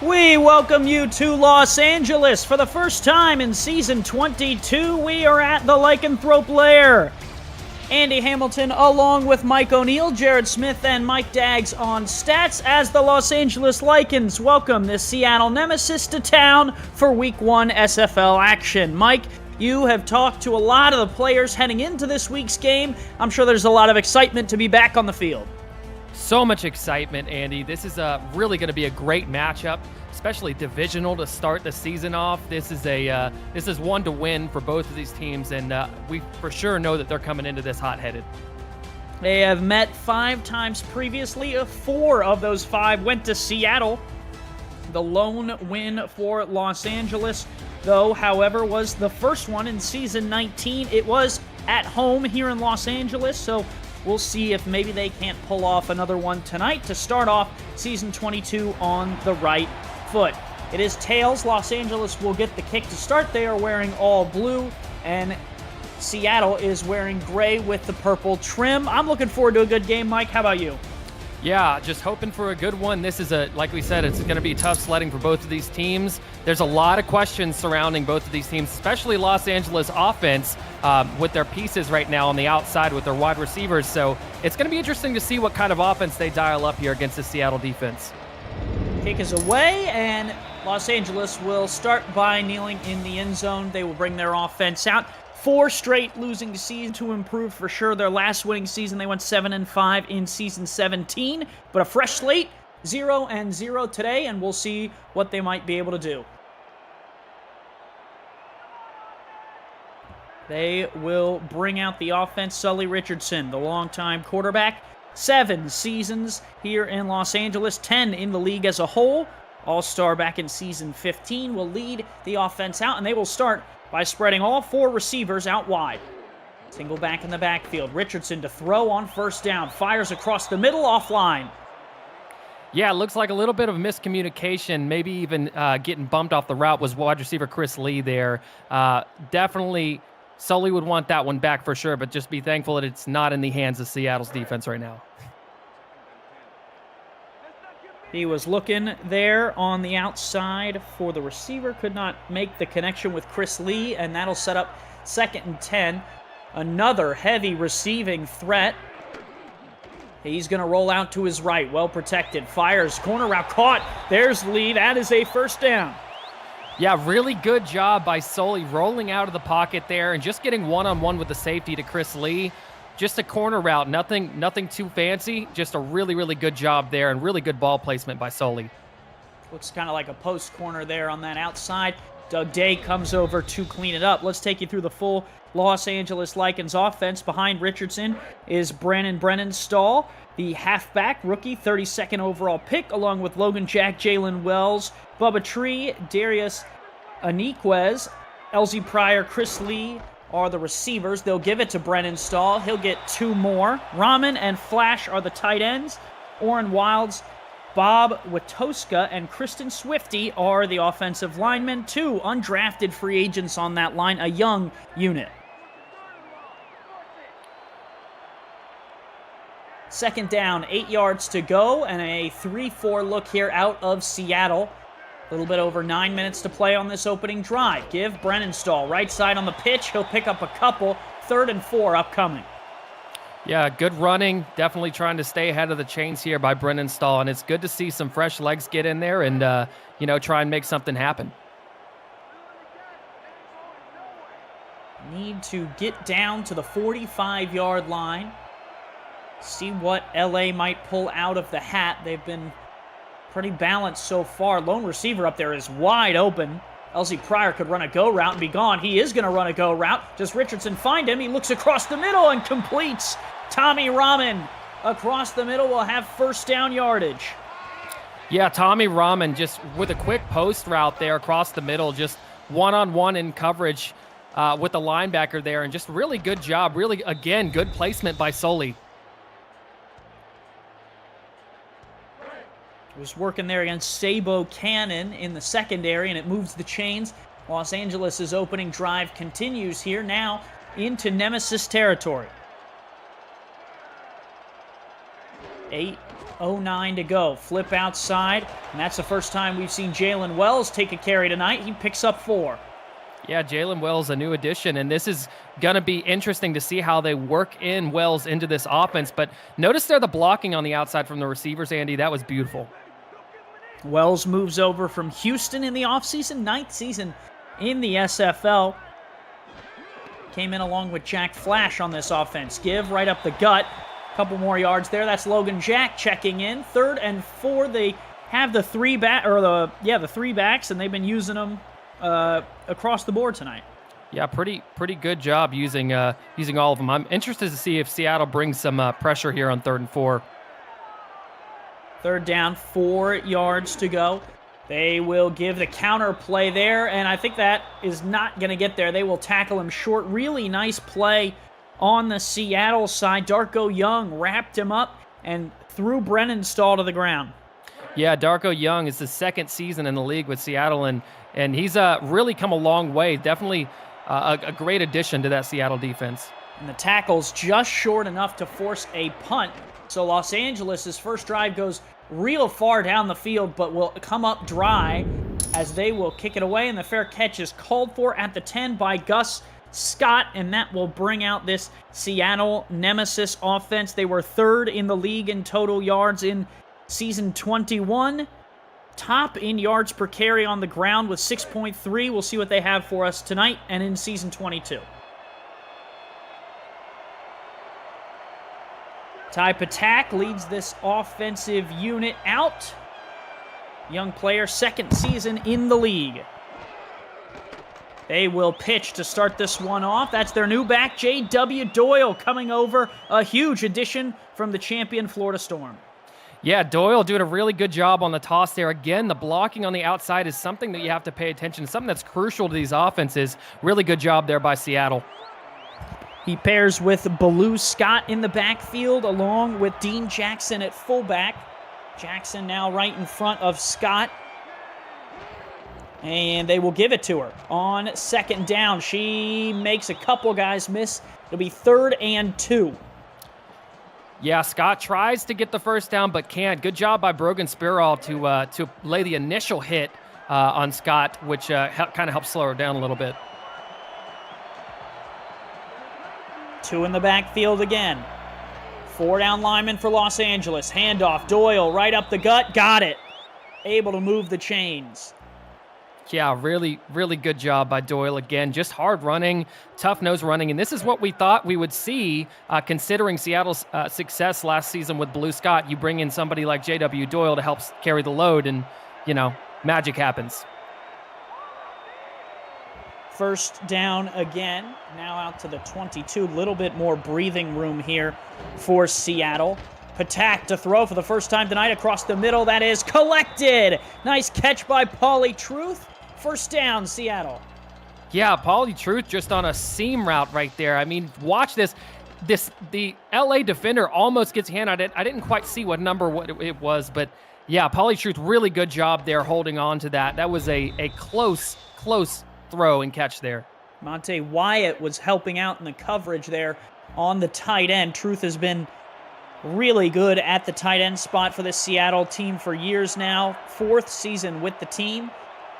We welcome you to Los Angeles. For the first time in Season 22, we are at the Lycanthrope Lair. Andy Hamilton along with Mike O'Neill, Jared Smith, and Mike Daggs on stats as the Los Angeles Lycans welcome the Seattle Nemesis to town for Week 1 SFL action. Mike, you have talked to a lot of the players heading into this week's game. I'm sure there's a lot of excitement to be back on the field. So much excitement, Andy. This is really going to be a great matchup, especially divisional to start the season off. This is one to win for both of these teams, and we for sure know that they're coming into this hot-headed. They have met 5 times previously. 4 of those 5 went to Seattle. The lone win for Los Angeles, though, however, was the first one in Season 19. It was at home here in Los Angeles, so we'll see if maybe they can't pull off another one tonight to start off Season 22 on the right foot. It is tails. Los Angeles will get the kick to start. They are wearing all blue, and Seattle is wearing gray with the purple trim. I'm looking forward to a good game, Mike. How about you? Yeah, just hoping for a good one. This is like we said, it's going to be tough sledding for both of these teams. There's a lot of questions surrounding both of these teams, especially Los Angeles offense with their pieces right now on the outside with their wide receivers. So it's going to be interesting to see what kind of offense they dial up here against the Seattle defense. Kick is away, and Los Angeles will start by kneeling in the end zone. They will bring their offense out. 4 straight losing season to improve for sure. Their last winning season, they went 7-5 in Season 17. But a fresh slate, 0-0 today, and we'll see what they might be able to do. They will bring out the offense. Sully Richardson, the longtime quarterback. 7 seasons here in Los Angeles, 10 in the league as a whole. All-star back in Season 15 will lead the offense out, and they will start by spreading all 4 receivers out wide. Single back in the backfield. Richardson to throw on first down. Fires across the middle, offline. Yeah, it looks like a little bit of miscommunication, maybe even getting bumped off the route was wide receiver Chris Lee there. Definitely Sully would want that one back for sure, but just be thankful that it's not in the hands of Seattle's defense right now. He was looking there on the outside for the receiver. Could not make the connection with Chris Lee, and that'll set up 2nd and 10. Another heavy receiving threat. He's going to roll out to his right. Well protected. Fires. Corner route caught. There's Lee. That is a first down. Yeah, really good job by Sully rolling out of the pocket there and just getting one-on-one with the safety to Chris Lee. Just a corner route, nothing too fancy. Just a really, really good job there and really good ball placement by Sully. Looks kind of like a post corner there on that outside. Doug Day comes over to clean it up. Let's take you through the full Los Angeles Lycans offense. Behind Richardson is Brennan Stahl, the halfback rookie, 32nd overall pick, along with Logan Jack, Jalen Wells, Bubba Tree, Darius Aniquez, LZ Pryor, Chris Lee are the receivers. They'll give it to Brennan Stahl. He'll get 2 more. Rahman and Flash are the tight ends. Orrin Wilds, Bob Watoska, and Kristen Swifty are the offensive linemen. 2 undrafted free agents on that line, a young unit. 2nd down, 8 yards to go, and a 3-4 look here out of Seattle. A little bit over 9 minutes to play on this opening drive. Give Brennan Stahl right side on the pitch. He'll pick up a couple. 3rd and 4 upcoming. Yeah, good running. Definitely trying to stay ahead of the chains here by Brennan Stahl, and it's good to see some fresh legs get in there and, try and make something happen. Need to get down to the 45-yard line. See what LA might pull out of the hat. They've been pretty balanced so far. Lone receiver up there is wide open. LZ Pryor could run a go route and be gone. He is going to run a go route. Does Richardson find him? He looks across the middle and completes. Tommy Rahman across the middle will have first down yardage. Yeah, Tommy Rahman just with a quick post route there across the middle, just one-on-one in coverage with the linebacker there, and just really good job. Really, again, good placement by Sully. Was working there against Sabo Cannon in the secondary, and it moves the chains. Los Angeles' opening drive continues here now into Nemesis territory. 8:09 to go. Flip outside, and that's the first time we've seen Jalen Wells take a carry tonight. He picks up 4. Yeah, Jalen Wells, a new addition, and this is going to be interesting to see how they work in Wells into this offense. But notice there the blocking on the outside from the receivers, Andy. That was beautiful. Wells moves over from Houston in the offseason, 9th season in the SFL. Came in along with Jack Flash on this offense. Give right up the gut. Couple more yards there. That's Logan Jack checking in. 3rd and 4. They have the three backs, and they've been using them across the board tonight. Yeah, pretty good job using all of them. I'm interested to see if Seattle brings some pressure here on 3rd and 4. 3rd down, 4 yards to go. They will give the counter play there, and I think that is not going to get there. They will tackle him short. Really nice play on the Seattle side. Darko Young wrapped him up and threw Brennan Stahl to the ground. Yeah, Darko Young is the 2nd season in the league with Seattle, and he's really come a long way. Definitely a great addition to that Seattle defense. And the tackle's just short enough to force a punt. So Los Angeles' first drive goes real far down the field, but will come up dry as they will kick it away, and the fair catch is called for at the 10 by Gus Scott, and that will bring out this Seattle Nemesis offense. They were 3rd in the league in total yards in season 21. Top in yards per carry on the ground with 6.3. We'll see what they have for us tonight and in season 22. Ty Patak leads this offensive unit out. Young player, 2nd season in the league. They will pitch to start this one off. That's their new back, J.W. Doyle, coming over. A huge addition from the champion Florida Storm. Yeah, Doyle doing a really good job on the toss there. Again, the blocking on the outside is something that you have to pay attention to, something that's crucial to these offenses. Really good job there by Seattle. He pairs with Baloo Scott in the backfield along with Dean Jackson at fullback. Jackson now right in front of Scott. And they will give it to her on 2nd down. She makes a couple guys miss. It'll be 3rd and 2. Yeah, Scott tries to get the first down, but can't. Good job by Brogan Spirall to lay the initial hit on Scott, which kind of helps slow her down a little bit. 2 in the backfield again. 4 down linemen for Los Angeles. Handoff, Doyle right up the gut. Got it. Able to move the chains. Yeah, really, really good job by Doyle again. Just hard running, tough nose running, and this is what we thought we would see considering Seattle's success last season with Blue Scott. You bring in somebody like J.W. Doyle to help carry the load, and, magic happens. 1st down again. Now out to the 22. Little bit more breathing room here for Seattle. Patak to throw for the first time tonight across the middle. That is collected. Nice catch by Pauly Truth. 1st down, Seattle. Yeah, Pauly Truth just on a seam route right there. I mean, watch this. The LA defender almost gets a hand on it. I didn't quite see what it was, but yeah, Pauly Truth, really good job there holding on to that. That was a close throw and catch there. Monte Wyatt was helping out in the coverage there on the tight end. Truth has been really good at the tight end spot for the Seattle team for years now. 4th season with the team,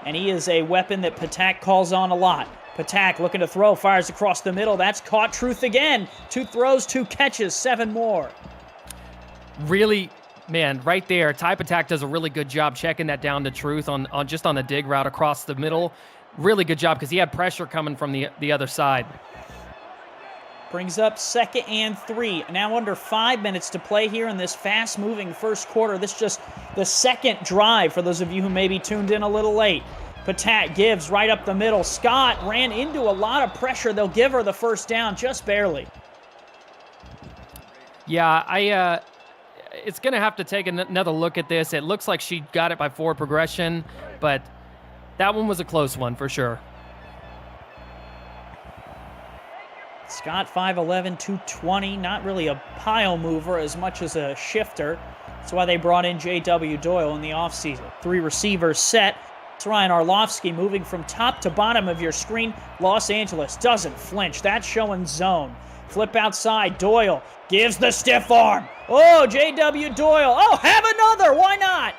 and he is a weapon that Patak calls on a lot. Patak looking to throw, fires across the middle. That's caught. Truth again. 2 throws, 2 catches, 7 more. Really, man, right there, Ty Patak does a really good job checking that down to Truth on just on the dig route across the middle. Really good job because he had pressure coming from the other side. Brings up 2nd and 3. Now under 5 minutes to play here in this fast-moving first quarter. This is just the 2nd drive for those of you who maybe tuned in a little late. Patak gives right up the middle. Scott ran into a lot of pressure. They'll give her the 1st down, just barely. Yeah, it's going to have to take another look at this. It looks like she got it by forward progression, but that one was a close one for sure. Scott, 5'11", 220, not really a pile mover as much as a shifter. That's why they brought in J.W. Doyle in the offseason. 3 receivers set. It's Ryan Arlovsky moving from top to bottom of your screen. Los Angeles doesn't flinch. That's showing zone. Flip outside. Doyle gives the stiff arm. Oh, J.W. Doyle. Oh, have another. Why not?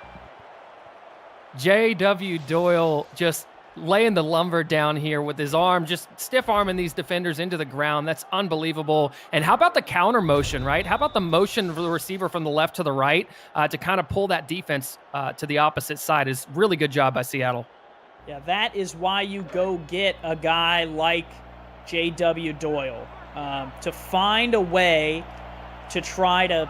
J.W. Doyle just laying the lumber down here with his arm, just stiff arming these defenders into the ground. That's unbelievable. And how about the counter motion, right? How about the motion for the receiver from the left to the right to kind of pull that defense to the opposite side? Is really good job by Seattle. Yeah, that is why you go get a guy like J.W. Doyle, to find a way to try to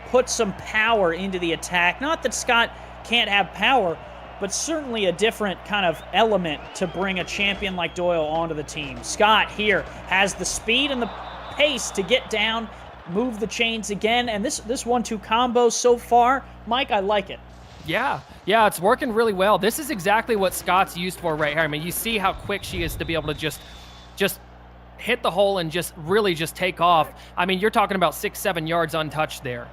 put some power into the attack. Not that Scott can't have power, but certainly a different kind of element to bring a champion like Doyle onto the team. Scott here has the speed and the pace to get down, move the chains again, and this 1-2 combo so far, Mike, I like it. Yeah, it's working really well. This is exactly what Scott's used for right here. I mean, you see how quick she is to be able to just hit the hole and just really just take off. I mean, you're talking about 6-7 yards untouched there.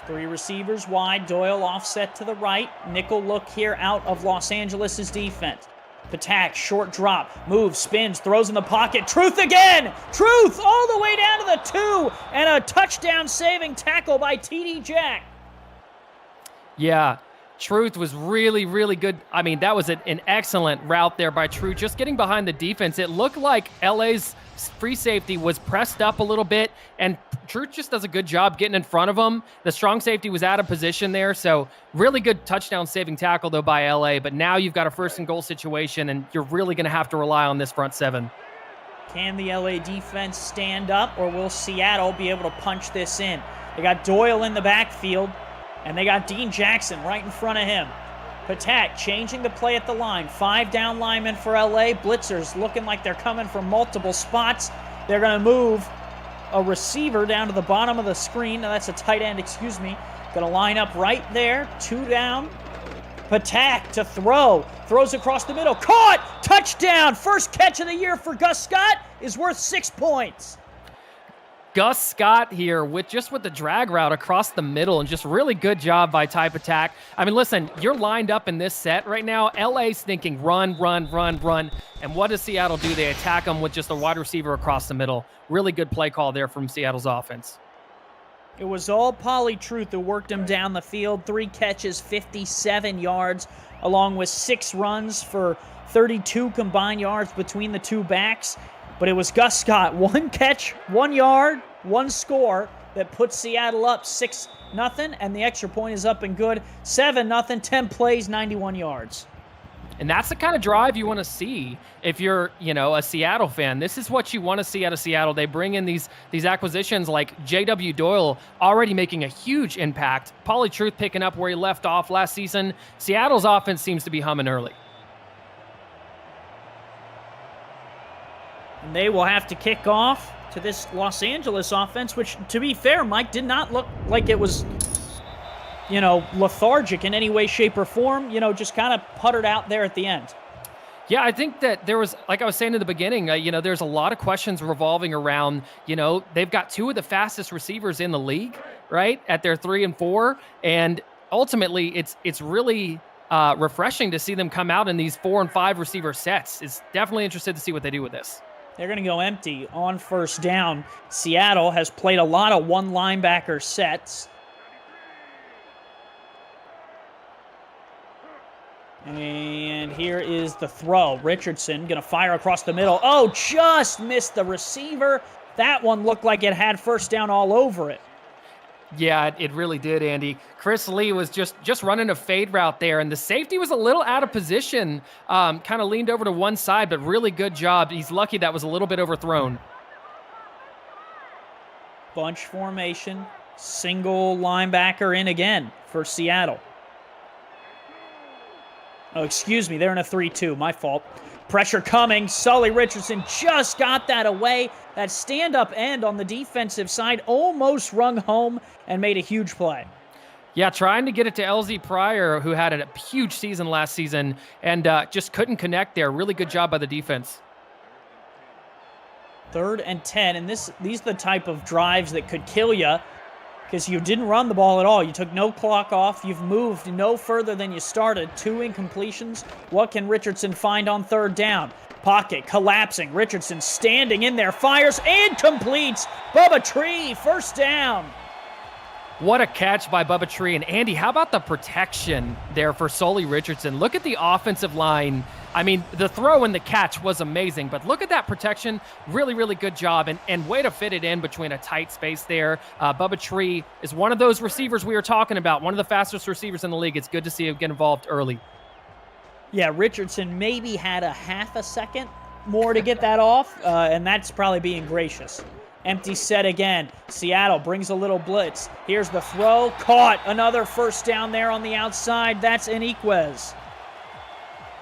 3 receivers wide. Doyle offset to the right. Nickel look here out of Los Angeles' defense. Patak, short drop, moves, spins, throws in the pocket. Truth again! Truth all the way down to the 2, and a touchdown-saving tackle by T.D. Jack. Yeah, Truth was really, really good. I mean, that was an excellent route there by Truth, just getting behind the defense. It looked like LA's free safety was pressed up a little bit, and Truth just does a good job getting in front of him. The strong safety was out of position there, so really good touchdown-saving tackle, though, by LA. But now you've got a first-and-goal situation, and you're really going to have to rely on this front 7. Can the LA defense stand up, or will Seattle be able to punch this in? They got Doyle in the backfield, and they got Dean Jackson right in front of him. Patak changing the play at the line. 5 down linemen for LA. Blitzers looking like they're coming from multiple spots. They're going to move a receiver down to the bottom of the screen. Now that's a tight end, excuse me. Going to line up right there. 2 down. Patak to throw. Throws across the middle. Caught! Touchdown! First catch of the year for Gus Scott is worth 6 points. Gus Scott here with the drag route across the middle, and just really good job by Ty Patak. I mean, listen, you're lined up in this set right now. LA's thinking run, run, run, run. And what does Seattle do? They attack them with just a wide receiver across the middle. Really good play call there from Seattle's offense. It was all Polly Truth who worked him down the field. 3 catches, 57 yards, along with 6 runs for 32 combined yards between the 2 backs. But it was Gus Scott, 1 catch, 1 yard, 1 score that puts Seattle up 6-0, and the extra point is up and good. 7-0, 10 plays, 91 yards. And that's the kind of drive you want to see if you're, a Seattle fan. This is what you want to see out of Seattle. They bring in these acquisitions like J.W. Doyle, already making a huge impact. Pauly Truth picking up where he left off last season. Seattle's offense seems to be humming early. And they will have to kick off to this Los Angeles offense, which, to be fair, Mike, did not look like it was, lethargic in any way, shape, or form. Just kind of puttered out there at the end. Yeah, I think that there was, like I was saying in the beginning, there's a lot of questions revolving around, they've got 2 of the fastest receivers in the league, right, at their 3 and 4. And ultimately, it's really refreshing to see them come out in these 4 and 5 receiver sets. It's definitely interested to see what they do with this. They're going to go empty on first down. Seattle has played a lot of 1 linebacker sets. And here is the throw. Richardson going to fire across the middle. Oh, just missed the receiver. That one looked like it had first down all over it. Yeah, it really did, Andy. Chris Lee was just running a fade route there, and the safety was a little out of position, kind of leaned over to one side, but really good job. He's lucky that was a little bit overthrown. Bunch formation, single linebacker in again for Seattle. Oh, excuse me, they're in a 3-2, my fault. Pressure coming. Sully Richardson just got that away. That stand-up end on the defensive side almost rung home and made a huge play. Yeah, trying to get it to LZ Pryor, who had a huge season last season, and just couldn't connect there. Really good job by the defense. 3rd and 10, and these are the type of drives that could kill you because you didn't run the ball at all. You took no clock off. You've moved no further than you started. 2 incompletions. What can Richardson find on 3rd down? Pocket collapsing. Richardson standing in there, fires and completes. Bubba Tree, first down. What a catch by Bubba Tree. And Andy, how about the protection there for Sully Richardson? Look at the offensive line. I mean, the throw and the catch was amazing, but look at that protection. Really, really good job, and way to fit it in between a tight space there. Bubba Tree is one of those receivers we were talking about, one of the fastest receivers in the league. It's good to see him get involved early. Yeah, Richardson maybe had a half a second more to get that off, and that's probably being gracious. Empty set again. Seattle brings a little blitz. Here's the throw. Caught. Another first down there on the outside. That's Iniquez.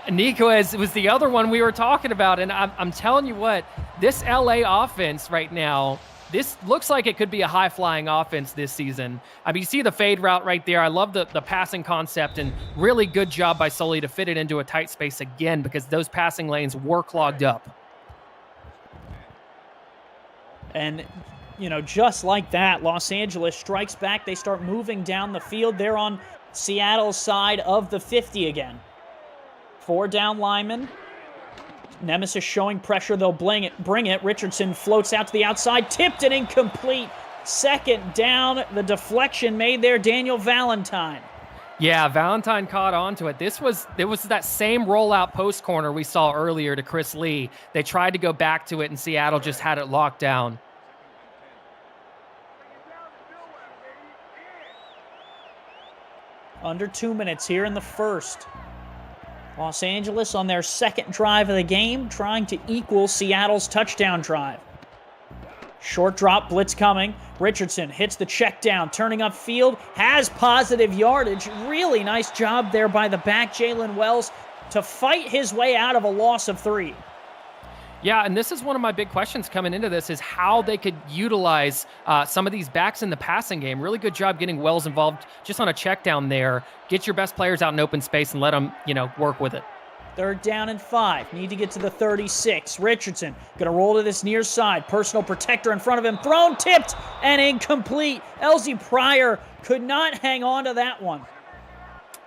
Iniquez was the other one we were talking about, and I'm telling you what, this LA offense right now, this looks like it could be a high-flying offense this season. I mean, you see the fade route right there. I love the passing concept, and really good job by Sully to fit it into a tight space again because those passing lanes were clogged up. And, you know, just like that, Los Angeles strikes back. They start moving down the field. They're on Seattle's side of the 50 again. 4 down linemen. Nemesis showing pressure. They'll bring it. Richardson floats out to the outside. Tipped and incomplete. Second down. The deflection made there. Daniel Valentine. Yeah, Valentine caught onto it. It was that same rollout post corner we saw earlier to Chris Lee. They tried to go back to it, and Seattle just had it locked down. Under 2 minutes here in the first. Los Angeles on their second drive of the game, trying to equal Seattle's touchdown drive. Short drop, blitz coming. Richardson hits the check down, turning upfield, has positive yardage. Really nice job there by the back, Jalen Wells, to fight his way out of a loss of 3. Yeah, and this is one of my big questions coming into this is how they could utilize some of these backs in the passing game. Really good job getting Wells involved just on a check down there. Get your best players out in open space and let them, work with it. 3rd down and 5. Need to get to the 36. Richardson going to roll to this near side. Personal protector in front of him. Thrown, tipped, and incomplete. Elsie Pryor could not hang on to that one.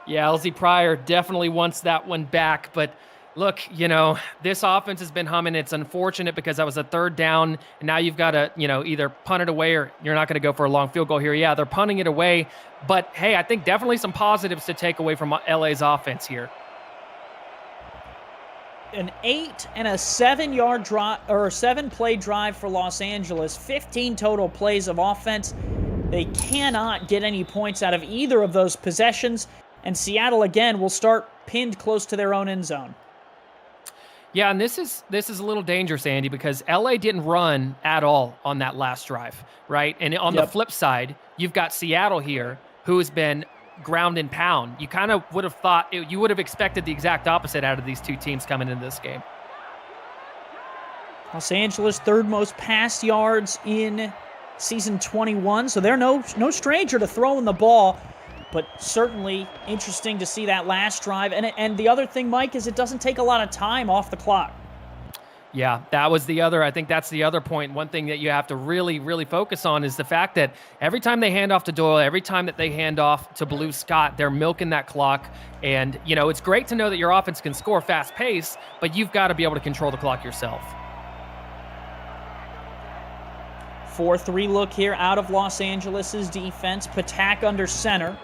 Yeah, Elsie Pryor definitely wants that one back, but look, this offense has been humming. It's unfortunate because that was a 3rd down, and now you've got to, either punt it away or you're not going to go for a long field goal here. Yeah, they're punting it away, but hey, I think definitely some positives to take away from LA's offense here. An 8 and a 7-yard drive or 7-play drive for Los Angeles. 15 total plays of offense. They cannot get any points out of either of those possessions, and Seattle again will start pinned close to their own end zone. Yeah, and this is a little dangerous, Andy, because LA didn't run at all on that last drive, right? And on the flip side, you've got Seattle here, who has been ground and pound. You kind of would have thought, you would have expected the exact opposite out of these two teams coming into this game. Los Angeles, 3rd most pass yards in season 21, so they're no stranger to throwing the ball. But certainly interesting to see that last drive. And the other thing, Mike, is it doesn't take a lot of time off the clock. Yeah, I think that's the other point. One thing that you have to really, really focus on is the fact that every time they hand off to Doyle, every time that they hand off to Blue Scott, they're milking that clock. And, it's great to know that your offense can score fast pace, but you've got to be able to control the clock yourself. 4-3 look here out of Los Angeles' defense. Patak under center.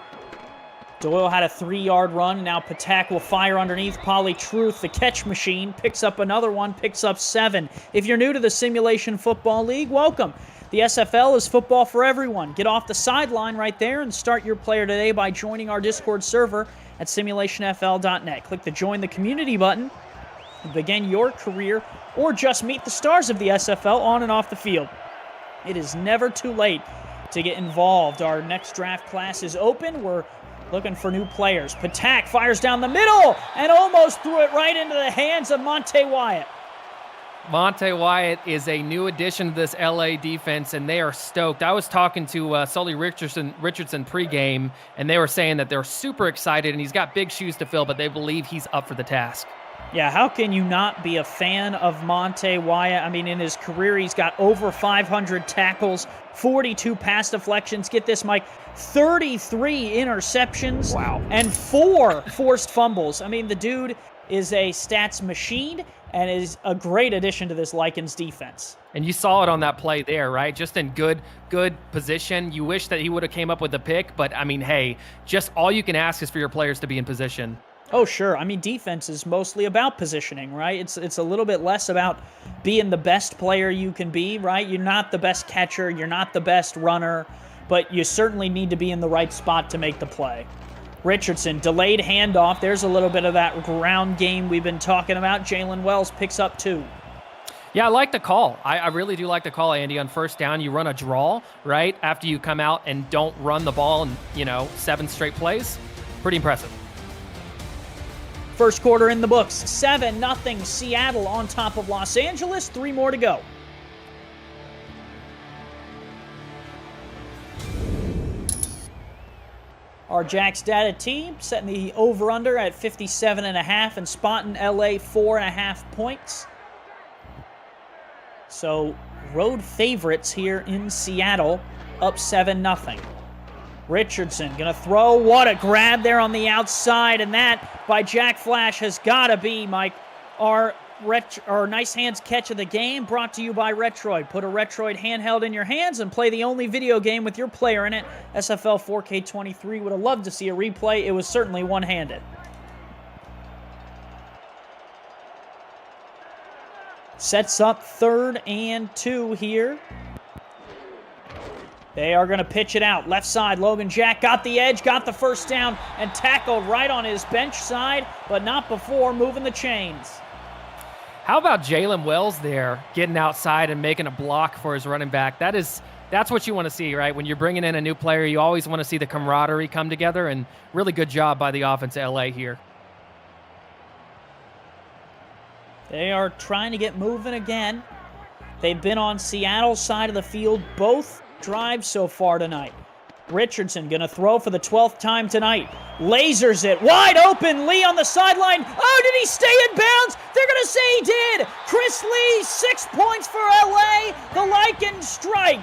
Doyle had a 3-yard run. Now Patak will fire underneath. Polly Truth, the catch machine, picks up another one, picks up 7. If you're new to the Simulation Football League, welcome. The SFL is football for everyone. Get off the sideline right there and start your player today by joining our Discord server at simulationfl.net. Click the Join the Community button and begin your career or just meet the stars of the SFL on and off the field. It is never too late to get involved. Our next draft class is open. We're looking for new players. Patak fires down the middle and almost threw it right into the hands of Monte Wyatt. Monte Wyatt is a new addition to this LA defense, and they are stoked. I was talking to Sully Richardson pregame, and they were saying that they're super excited, and he's got big shoes to fill, but they believe he's up for the task. Yeah, how can you not be a fan of Monte Wyatt? I mean, in his career, he's got over 500 tackles, 42 pass deflections. Get this, Mike, 33 interceptions. Wow. And 4 forced fumbles. I mean, the dude is a stats machine and is a great addition to this Lycans defense. And you saw it on that play there, right? Just in good position. You wish that he would have came up with the pick, but I mean, hey, just all you can ask is for your players to be in position. Oh, sure. I mean, defense is mostly about positioning, right? It's a little bit less about being the best player you can be, right? You're not the best catcher, you're not the best runner, but you certainly need to be in the right spot to make the play. Richardson, delayed handoff. There's a little bit of that ground game we've been talking about. Jalen Wells picks up 2. Yeah, I like the call. I really do like the call, Andy. On first down, you run a draw, right? After you come out and don't run the ball in, 7 straight plays. Pretty impressive. First quarter in the books. 7-0 Seattle on top of Los Angeles. 3 more to go. Our Jack's Data team setting the over-under at 57.5 and spotting LA 4.5 points. So, road favorites here in Seattle, up 7-0. Richardson going to throw. What a grab there on the outside, and that by Jack Flash has got to be, Mike, our nice hands catch of the game, brought to you by Retroid. Put a Retroid handheld in your hands and play the only video game with your player in it. SFL 4K23 would have loved to see a replay. It was certainly one-handed. Sets up 3rd and 2 here. They are going to pitch it out. Left side, Logan Jack got the edge, got the first down, and tackled right on his bench side, but not before moving the chains. How about Jalen Wells there getting outside and making a block for his running back? That's what you want to see, right? When you're bringing in a new player, you always want to see the camaraderie come together, and really good job by the offense of LA here. They are trying to get moving again. They've been on Seattle's side of the field both drives so far tonight. Richardson going to throw for the 12th time tonight. Lasers it. Wide open. Lee on the sideline. Oh, did he stay in bounds? They're going to say he did. Chris Lee, 6 points for LA. The Lycans strike.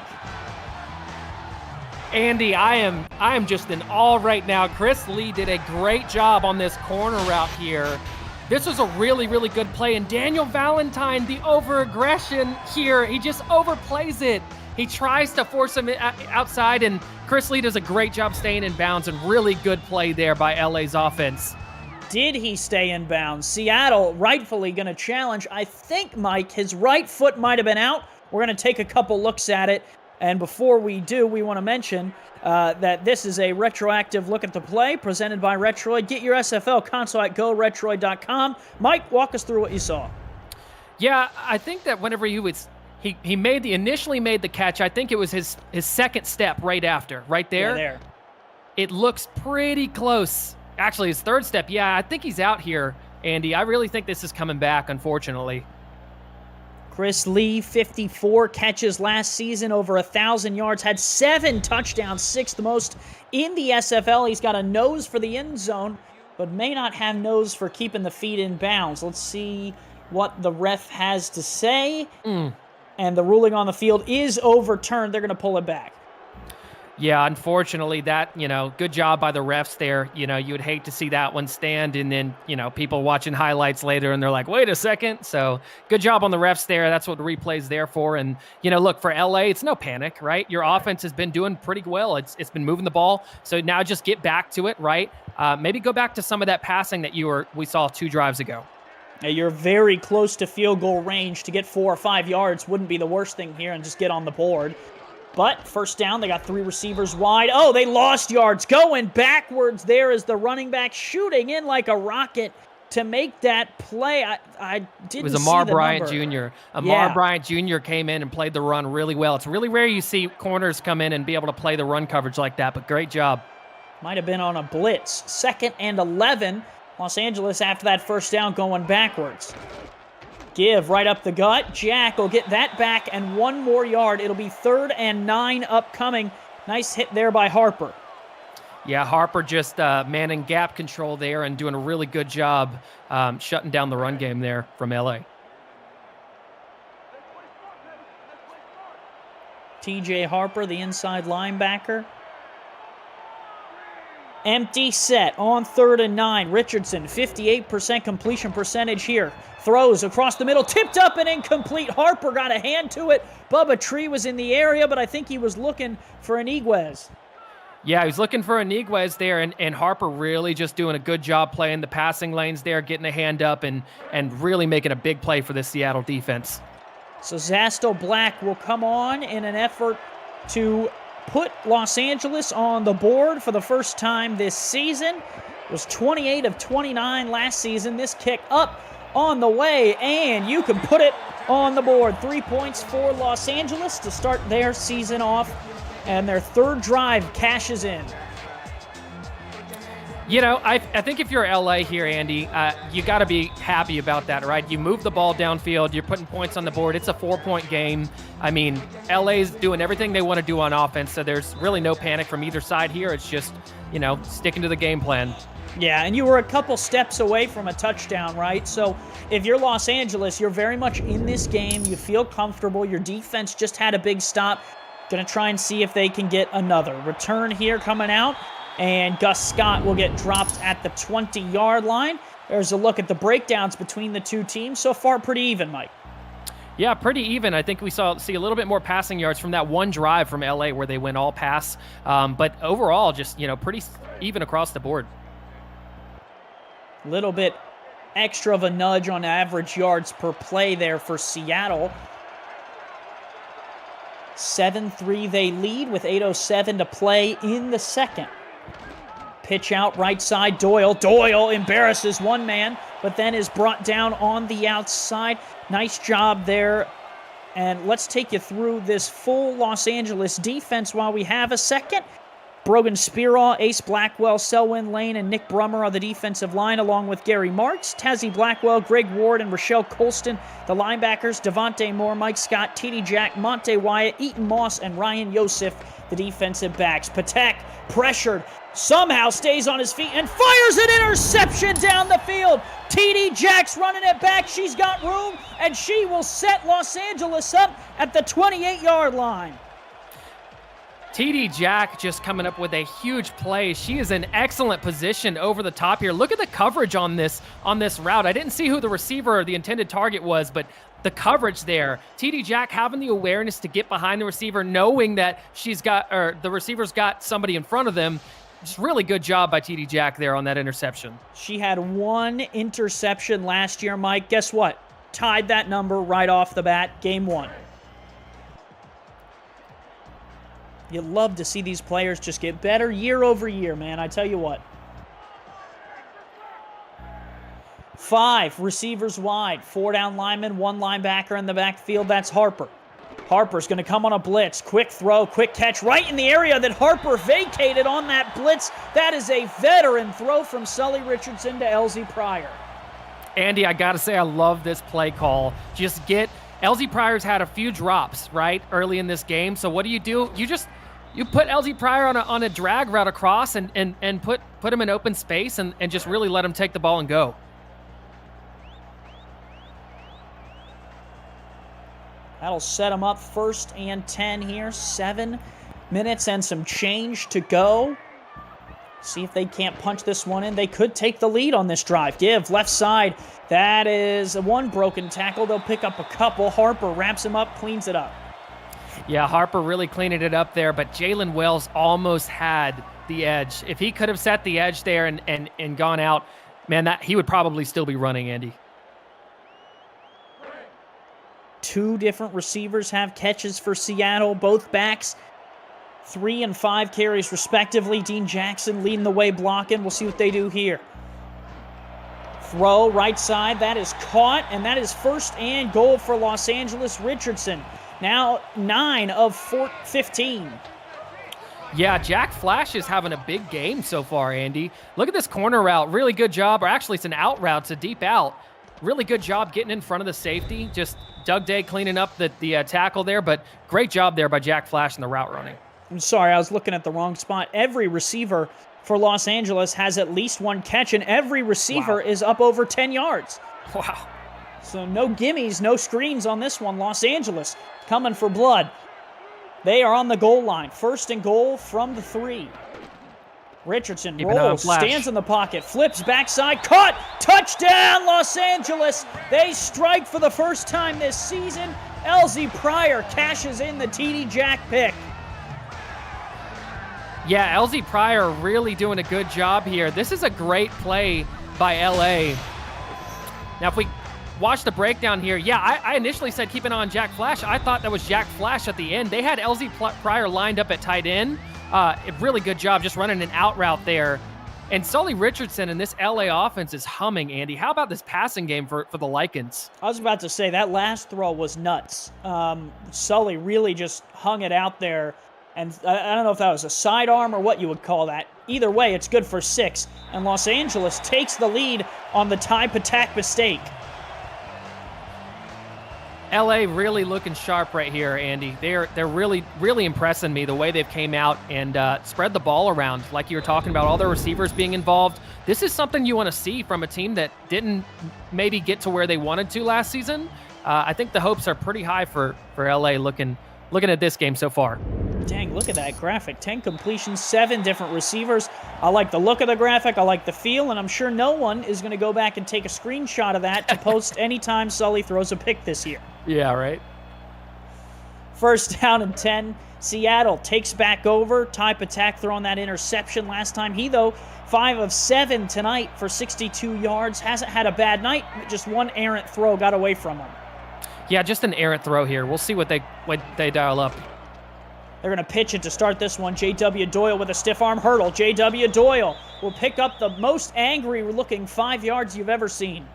Andy, I am just in awe right now. Chris Lee did a great job on this corner route here. This was a really, really good play. And Daniel Valentine, the over-aggression here, he just overplays it. He tries to force him outside, and Chris Lee does a great job staying in bounds, and really good play there by LA's offense. Did he stay in bounds? Seattle rightfully going to challenge. I think, Mike, his right foot might have been out. We're going to take a couple looks at it. And before we do, we want to mention that this is a retroactive look at the play presented by Retroid. Get your SFL console at GoRetroid.com. Mike, walk us through what you saw. Yeah, I think that whenever he initially made the catch, I think it was his second step right after, right there. Yeah, there. It looks pretty close. Actually, his third step, yeah, I think he's out here, Andy. I really think this is coming back, unfortunately. Chris Lee, 54 catches last season, over 1,000 yards, had 7 touchdowns, 6th most in the SFL. He's got a nose for the end zone, but may not have nose for keeping the feet in bounds. Let's see what the ref has to say. And the ruling on the field is overturned. They're going to pull it back. Yeah, unfortunately, that, good job by the refs there. You would hate to see that one stand, and then, people watching highlights later, and they're like, wait a second. So good job on the refs there. That's what the replay's there for. And, look, for LA, it's no panic, right? Your offense has been doing pretty well. It's been moving the ball. So now just get back to it, right? Maybe go back to some of that passing that we saw 2 drives ago. Now, you're very close to field goal range. To get 4 or 5 yards wouldn't be the worst thing here and just get on the board. But first down, they got 3 receivers wide. Oh, they lost yards. Going backwards there is the running back shooting in like a rocket to make that play. I didn't see the number. It was Amar Bryant Jr. Amar Bryant Jr. came in and played the run really well. It's really rare you see corners come in and be able to play the run coverage like that, but great job. Might have been on a blitz. 2nd and 11. Los Angeles after that first down going backwards. Give right up the gut. Jack will get that back and 1 more yard. It'll be 3rd and 9 upcoming. Nice hit there by Harper. Yeah, Harper just manning gap control there and doing a really good job shutting down the run game there from LA. TJ Harper, the inside linebacker. Empty set on 3rd and 9. Richardson, 58% completion percentage here. Throws across the middle, tipped up and incomplete. Harper got a hand to it. Bubba Tree was in the area, but I think he was looking for Iniguez. Yeah, he's looking for Iniguez there, and Harper really just doing a good job playing the passing lanes there, getting a hand up and really making a big play for the Seattle defense. So Zasto Black will come on in an effort to put Los Angeles on the board for the first time this season. It was 28 of 29 last season. This kick up on the way, and you can put it on the board. 3 points for Los Angeles to start their season off, and their 3rd drive cashes in. You know, I think if you're LA here, Andy, you got to be happy about that, right? You move the ball downfield, you're putting points on the board. It's a 4-point game. I mean, LA's doing everything they want to do on offense, so there's really no panic from either side here. It's just, you know, sticking to the game plan. Yeah, and you were a couple steps away from a touchdown, right? So if you're Los Angeles, you're very much in this game. You feel comfortable. Your defense just had a big stop. Going to try and see if they can get another. Return here coming out. And Gus Scott will get dropped at the 20-yard line. There's a look at the breakdowns between the two teams. So far, pretty even, Mike. Yeah, pretty even. I think we see a little bit more passing yards from that one drive from LA where they went all pass. But overall, just, you know, pretty even across the board. A little bit extra of a nudge on average yards per play there for Seattle. 7-3 they lead with 8:07 to play in the second. Pitch out right side, Doyle. Doyle embarrasses one man, but then is brought down on the outside. Nice job there. And let's take you through this full Los Angeles defense while we have a second. Brogan Spiraw, Ace Blackwell, Selwyn Lane, and Nick Brummer on the defensive line, along with Gary Marks, Tazzy Blackwell, Greg Ward, and Rochelle Colston. The linebackers, Devontae Moore, Mike Scott, T.D. Jack, Monte Wyatt, Eaton Moss, and Ryan Yosef, the defensive backs. Patek, pressured, somehow stays on his feet and fires an interception down the field. T.D. Jack's running it back. She's got room, and she will set Los Angeles up at the 28-yard line. T.D. Jack just coming up with a huge play. She is in excellent position over the top here. Look at the coverage on this route. I didn't see who the receiver or the intended target was, but the coverage there. T.D. Jack having the awareness to get behind the receiver, knowing that the receiver's got somebody in front of them. Just really good job by T.D. Jack there on that interception. She had one interception last year, Mike. Guess what? Tied that number right off the bat, game 1. You love to see these players just get better year over year, man. I tell you what. 5 receivers wide. 4 down linemen, 1 linebacker in the backfield. That's Harper. Harper's going to come on a blitz. Quick throw, quick catch right in the area that Harper vacated on that blitz. That is a veteran throw from Sully Richardson to LZ Pryor. Andy, I got to say I love this play call. LZ Pryor's had a few drops, right, early in this game. So what do? You put LZ Pryor on a drag route across and put him in open space and just really let him take the ball and go. That'll set him up 1st and 10 here. 7 minutes and some change to go. See if they can't punch this one in. They could take the lead on this drive. Give left side. That is one broken tackle. They'll pick up a couple. Harper wraps him up, cleans it up. Yeah, Harper really cleaning it up there, but Jalen Wells almost had the edge. If he could have set the edge there and gone out, man, he would probably still be running, Andy. 2 different receivers have catches for Seattle. Both backs, 3 and 5 carries respectively. Dean Jackson leading the way blocking. We'll see what they do here. Throw right side. That is caught, and that is 1st and goal for Los Angeles. Richardson now 9 of 15. Yeah, Jack Flash is having a big game so far, Andy. Look at this corner route. Really good job. Or actually, it's an out route. It's a deep out. Really good job getting in front of the safety. Just Doug Day cleaning up the tackle there, but great job there by Jack Flash in the route running. I'm sorry, I was looking at the wrong spot. Every receiver for Los Angeles has at least 1 catch, and every receiver is up over 10 yards. Wow. So no gimmies, no screens on this one. Los Angeles coming for blood. They are on the goal line. 1st and goal from the 3. Richardson Keep an eye on rolls, Flash. stands in the pocket, flips backside, caught, touchdown, Los Angeles. They strike for the first time this season. LZ Pryor cashes in the TD Jack pick. Yeah, LZ Pryor really doing a good job here. This is a great play by LA. Now, if we watch the breakdown here, yeah, I initially said keep an eye on Jack Flash. I thought that was Jack Flash at the end. They had LZ Pryor lined up at tight end. A really good job just running an out route there. And Sully Richardson in this LA offense is humming, Andy. How about this passing game for the Lycans? I was about to say, that last throw was nuts. Sully really just hung it out there. And I don't know if that was a sidearm or what you would call that. Either way, it's good for 6. And Los Angeles takes the lead on the Ty Patak mistake. LA really looking sharp right here, Andy. They're really, really impressing me the way they've came out and spread the ball around. Like you were talking about, all their receivers being involved. This is something you want to see from a team that didn't maybe get to where they wanted to last season. I think the hopes are pretty high for LA looking at this game so far. Dang, look at that graphic. 10 completions, 7 different receivers. I like the look of the graphic. I like the feel, and I'm sure no one is going to go back and take a screenshot of that to post anytime Sully throws a pick this year. Yeah, right. First down and 10. Seattle takes back over. Ty Patak throwing that interception last time. He, though, 5 of 7 tonight for 62 yards. Hasn't had a bad night. Just one errant throw got away from him. Yeah, just an errant throw here. We'll see what they dial up. They're going to pitch it to start this one. J.W. Doyle with a stiff arm hurdle. J.W. Doyle will pick up the most angry-looking 5 yards you've ever seen.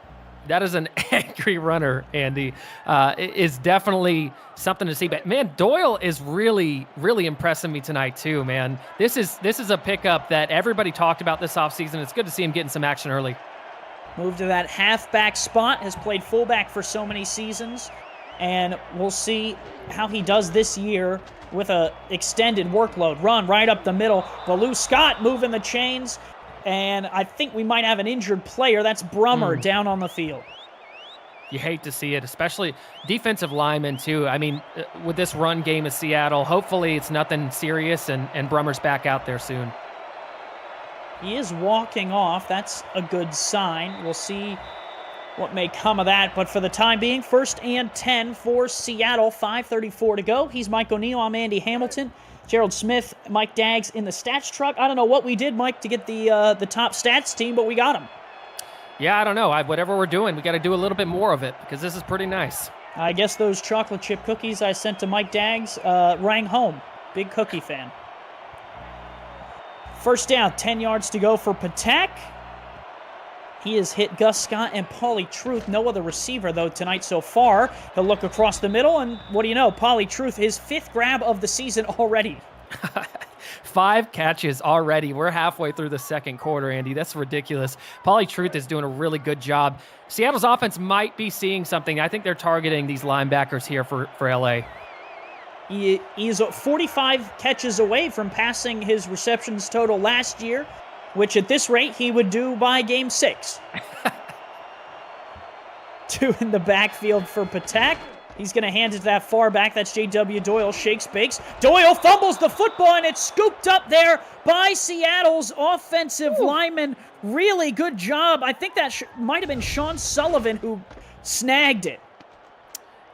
That is an angry runner, Andy. It is definitely something to see. But, man, Doyle is really, really impressing me tonight, too, man. This is a pickup that everybody talked about this offseason. It's good to see him getting some action early. Moved to that halfback spot. Has played fullback for so many seasons. And we'll see how he does this year with a extended workload. Run right up the middle. Baloo Scott moving the chains. And I think we might have an injured player. That's Brummer down on the field. You hate to see it, especially defensive linemen, too. I mean, with this run game of Seattle, hopefully it's nothing serious and Brummer's back out there soon. He is walking off. That's a good sign. We'll see what may come of that. But for the time being, 1st and 10 for Seattle. 5:34 to go. He's Mike O'Neill. I'm Andy Hamilton. Gerald Smith, Mike Daggs in the stats truck. I don't know what we did, Mike, to get the top stats team, but we got him. Yeah, I don't know. Whatever we're doing, we got to do a little bit more of it because this is pretty nice. I guess those chocolate chip cookies I sent to Mike Daggs rang home. Big cookie fan. First down, 10 yards to go for Patak. He has hit Gus Scott and Pauly Truth. No other receiver, though, tonight so far. He'll look across the middle, and what do you know? Pauly Truth, his 5th grab of the season already. 5 catches already. We're halfway through the second quarter, Andy. That's ridiculous. Pauly Truth is doing a really good job. Seattle's offense might be seeing something. I think they're targeting these linebackers here for LA. He is 45 catches away from passing his receptions total last year, which at this rate he would do by game 6. 2 in the backfield for Patak. He's going to hand it to that far back. That's J.W. Doyle. Shakes, bakes. Doyle fumbles the football, and it's scooped up there by Seattle's offensive lineman. Really good job. I think that might have been Sean Sullivan who snagged it.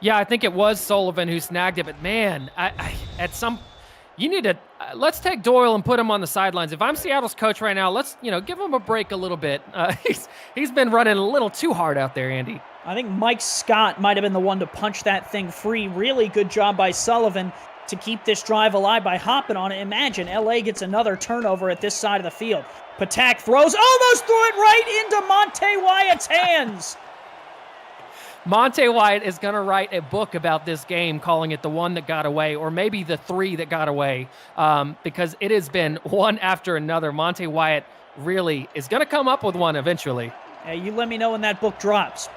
Yeah, I think it was Sullivan who snagged it. But, man, you need to let's take Doyle and put him on the sidelines. If I'm Seattle's coach right now, let's give him a break a little bit. He's been running a little too hard out there, Andy. I think Mike Scott might have been the one to punch that thing free. Really good job by Sullivan to keep this drive alive by hopping on it. Imagine LA gets another turnover at this side of the field. Patak throws, almost threw it right into Monte Wyatt's hands. Monte Wyatt is going to write a book about this game, calling it the one that got away, or maybe the 3 that got away, because it has been one after another. Monte Wyatt really is going to come up with one eventually. Hey, you let me know when that book drops.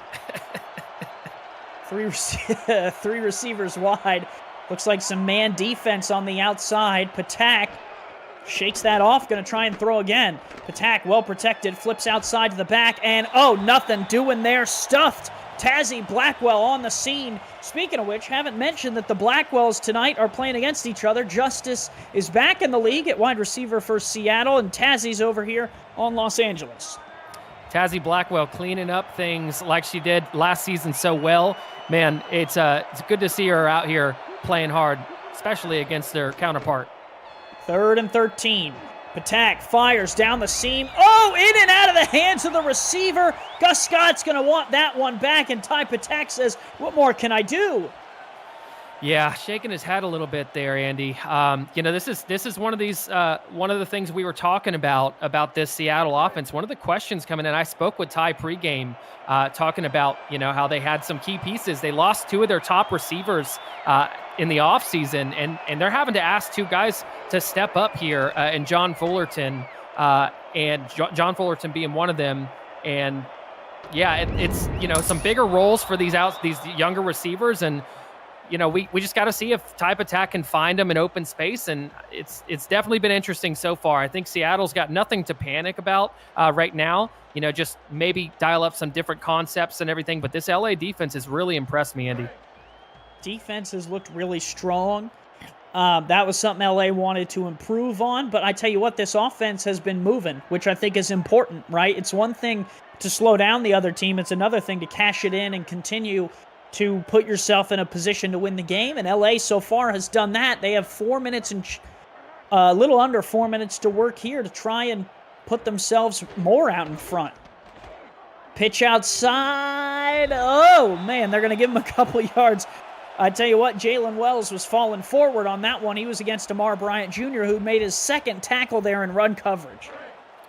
3 receivers wide. Looks like some man defense on the outside. Patak shakes that off, going to try and throw again. Patak, well protected, flips outside to the back, and nothing doing there. Stuffed Tazzy Blackwell on the scene. Speaking of which, haven't mentioned that the Blackwells tonight are playing against each other. Justice is back in the league at wide receiver for Seattle, and Tazzy's over here on Los Angeles. Tazzy Blackwell cleaning up things like she did last season so well. Man, it's good to see her out here playing hard, especially against their counterpart. 3rd and 13. Patak fires down the seam. Oh, in and out of the hands of the receiver. Gus Scott's going to want that one back, and Ty Patak says, what more can I do? Yeah, shaking his head a little bit there, Andy. This is one of these one of the things we were talking about this Seattle offense. One of the questions coming in, I spoke with Ty pregame, talking about how they had some key pieces. They lost 2 of their top receivers in the offseason, and they're having to ask 2 guys to step up here, and John Fullerton being one of them. And yeah, it's some bigger roles for these younger receivers, and we just got to see if Type Attack can find them in open space, and it's definitely been interesting so far. I think Seattle's got nothing to panic about right now. Just maybe dial up some different concepts and everything. But this LA defense has really impressed me, Andy. Defense has looked really strong. That was something LA wanted to improve on. But I tell you what, this offense has been moving, which I think is important, right? It's one thing to slow down the other team. It's another thing to cash it in and continue to put yourself in a position to win the game, and LA so far has done that. They have 4 minutes and a little under 4 minutes to work here to try and put themselves more out in front. Pitch outside. Oh, man, they're going to give him a couple yards. I tell you what, Jalen Wells was falling forward on that one. He was against Amar Bryant Jr., who made his 2nd tackle there in run coverage.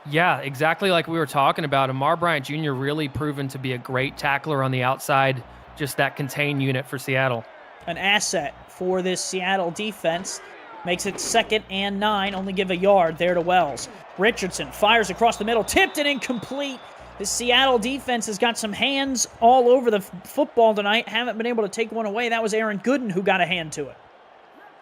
Yeah, exactly like we were talking about. Amar Bryant Jr. really proven to be a great tackler on the outside. Just that contained unit for Seattle. An asset for this Seattle defense. Makes it 2nd and 9. Only give a yard there to Wells. Richardson fires across the middle. Tipped and incomplete. The Seattle defense has got some hands all over the football tonight. Haven't been able to take one away. That was Aaron Gooden who got a hand to it.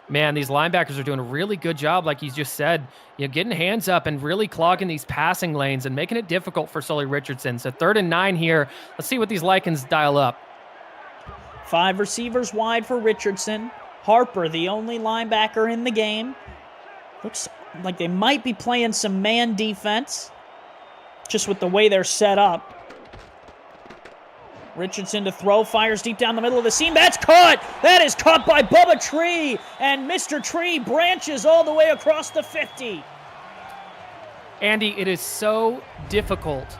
Man, these linebackers are doing a really good job, like you just said, getting hands up and really clogging these passing lanes and making it difficult for Sully Richardson. So 3rd and 9 here. Let's see what these Lycans dial up. 5 receivers wide for Richardson. Harper, the only linebacker in the game. Looks like they might be playing some man defense, just with the way they're set up. Richardson to throw, fires deep down the middle of the seam. That's caught! That is caught by Bubba Tree, and Mr. Tree branches all the way across the 50. Andy, it is so difficult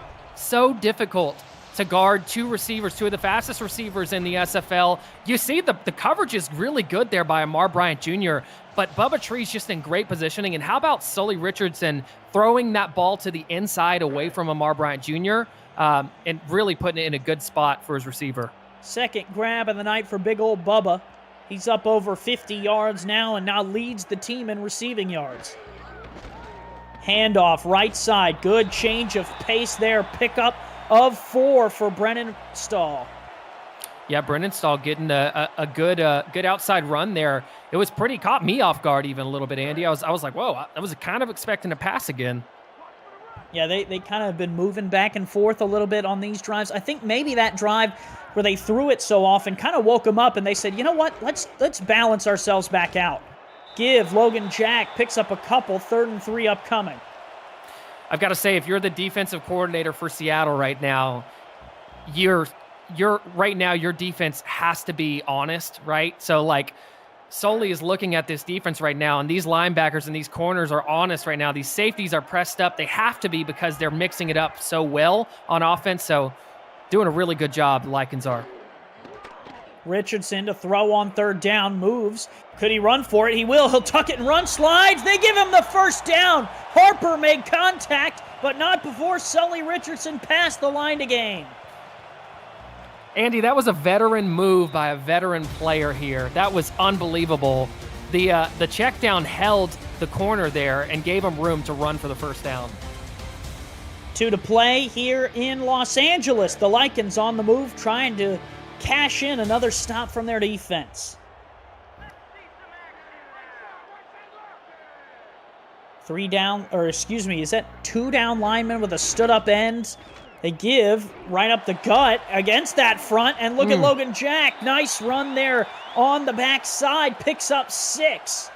to guard 2 receivers, 2 of the fastest receivers in the SFL. You see the coverage is really good there by Amar Bryant Jr., but Bubba Tree's just in great positioning. And how about Sully Richardson throwing that ball to the inside away from Amar Bryant Jr. And really putting it in a good spot for his receiver. 2nd grab of the night for big old Bubba. He's up over 50 yards now and now leads the team in receiving yards. Handoff right side. Good change of pace there. Pickup of 4 for Brennan Stahl. Yeah, Brennan Stahl getting a good outside run there. It was caught me off guard even a little bit, Andy. I was like, whoa, I was kind of expecting a pass again. Yeah, they kind of been moving back and forth a little bit on these drives. I think maybe that drive where they threw it so often kind of woke them up, and they said, you know what, let's balance ourselves back out. Logan Jack picks up a couple. 3rd and 3 upcoming. I've got to say, if you're the defensive coordinator for Seattle right now, your defense has to be honest, right? So like Sully is looking at this defense right now, and these linebackers and these corners are honest right now. These safeties are pressed up. They have to be because they're mixing it up so well on offense. So doing a really good job, the Lycans are. Richardson to throw on 3rd down, moves. Could he run for it? He will. He'll tuck it and run, slides. They give him the 1st down. Harper made contact, but not before Sully Richardson passed the line to gain. Andy, that was a veteran move by a veteran player here. That was unbelievable. The check down held the corner there and gave him room to run for the 1st down. 2 to play here in Los Angeles. The Lycans on the move, trying to cash in another stop from their defense. 2 down linemen with a stood-up end They give right up the gut against that front, and look at Logan Jack. Nice run there on the backside, picks up 6.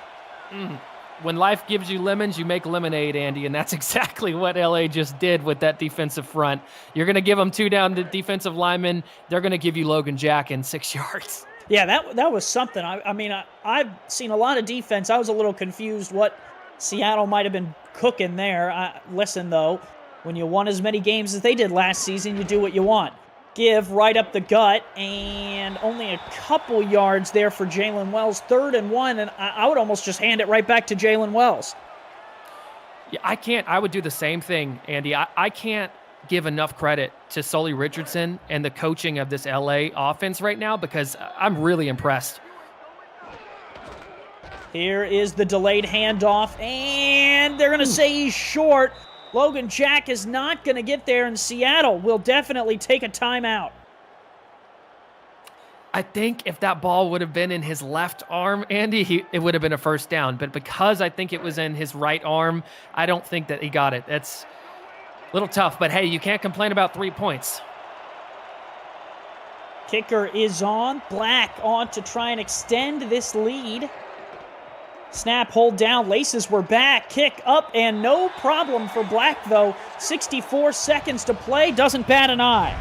When life gives you lemons, you make lemonade, Andy, and that's exactly what LA just did with that defensive front. You're going to give them 2 down to defensive linemen. They're going to give you Logan Jack in 6 yards. Yeah, that was something. I mean, I've seen a lot of defense. I was a little confused what Seattle might have been cooking there. Listen, though, when you won as many games as they did last season, you do what you want. Give right up the gut, and only a couple yards there for Jalen Wells. 3rd and 1, and I would almost just hand it right back to Jalen Wells. Yeah, I would do the same thing, Andy. I can't give enough credit to Sully Richardson and the coaching of this LA offense right now, because I'm really impressed. Here is the delayed handoff, and they're going to say he's short. Logan Jack is not going to get there, and Seattle will definitely take a timeout. I think if that ball would have been in his left arm, Andy, it would have been a first down. But because I think it was in his right arm, I don't think that he got it. That's a little tough, but hey, you can't complain about 3 points. Kicker is on. Black on to try and extend this lead. Snap, hold down, laces were back, kick up, and no problem for Black, though. 64 seconds to play, doesn't bat an eye.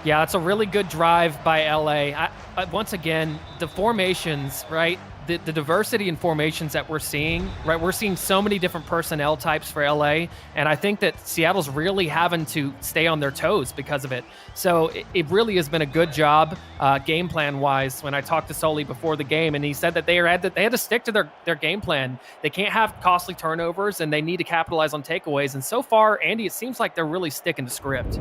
Yeah, it's a really good drive by LA. Once again, the formations, right? The diversity in formations that we're seeing, right? We're seeing so many different personnel types for LA, and I think that Seattle's really having to stay on their toes because of it. So it really has been a good job game plan wise. When I talked to Sully before the game, and he said that they had to stick to their game plan. They can't have costly turnovers, and they need to capitalize on takeaways. And so far, Andy, it seems like they're really sticking to script.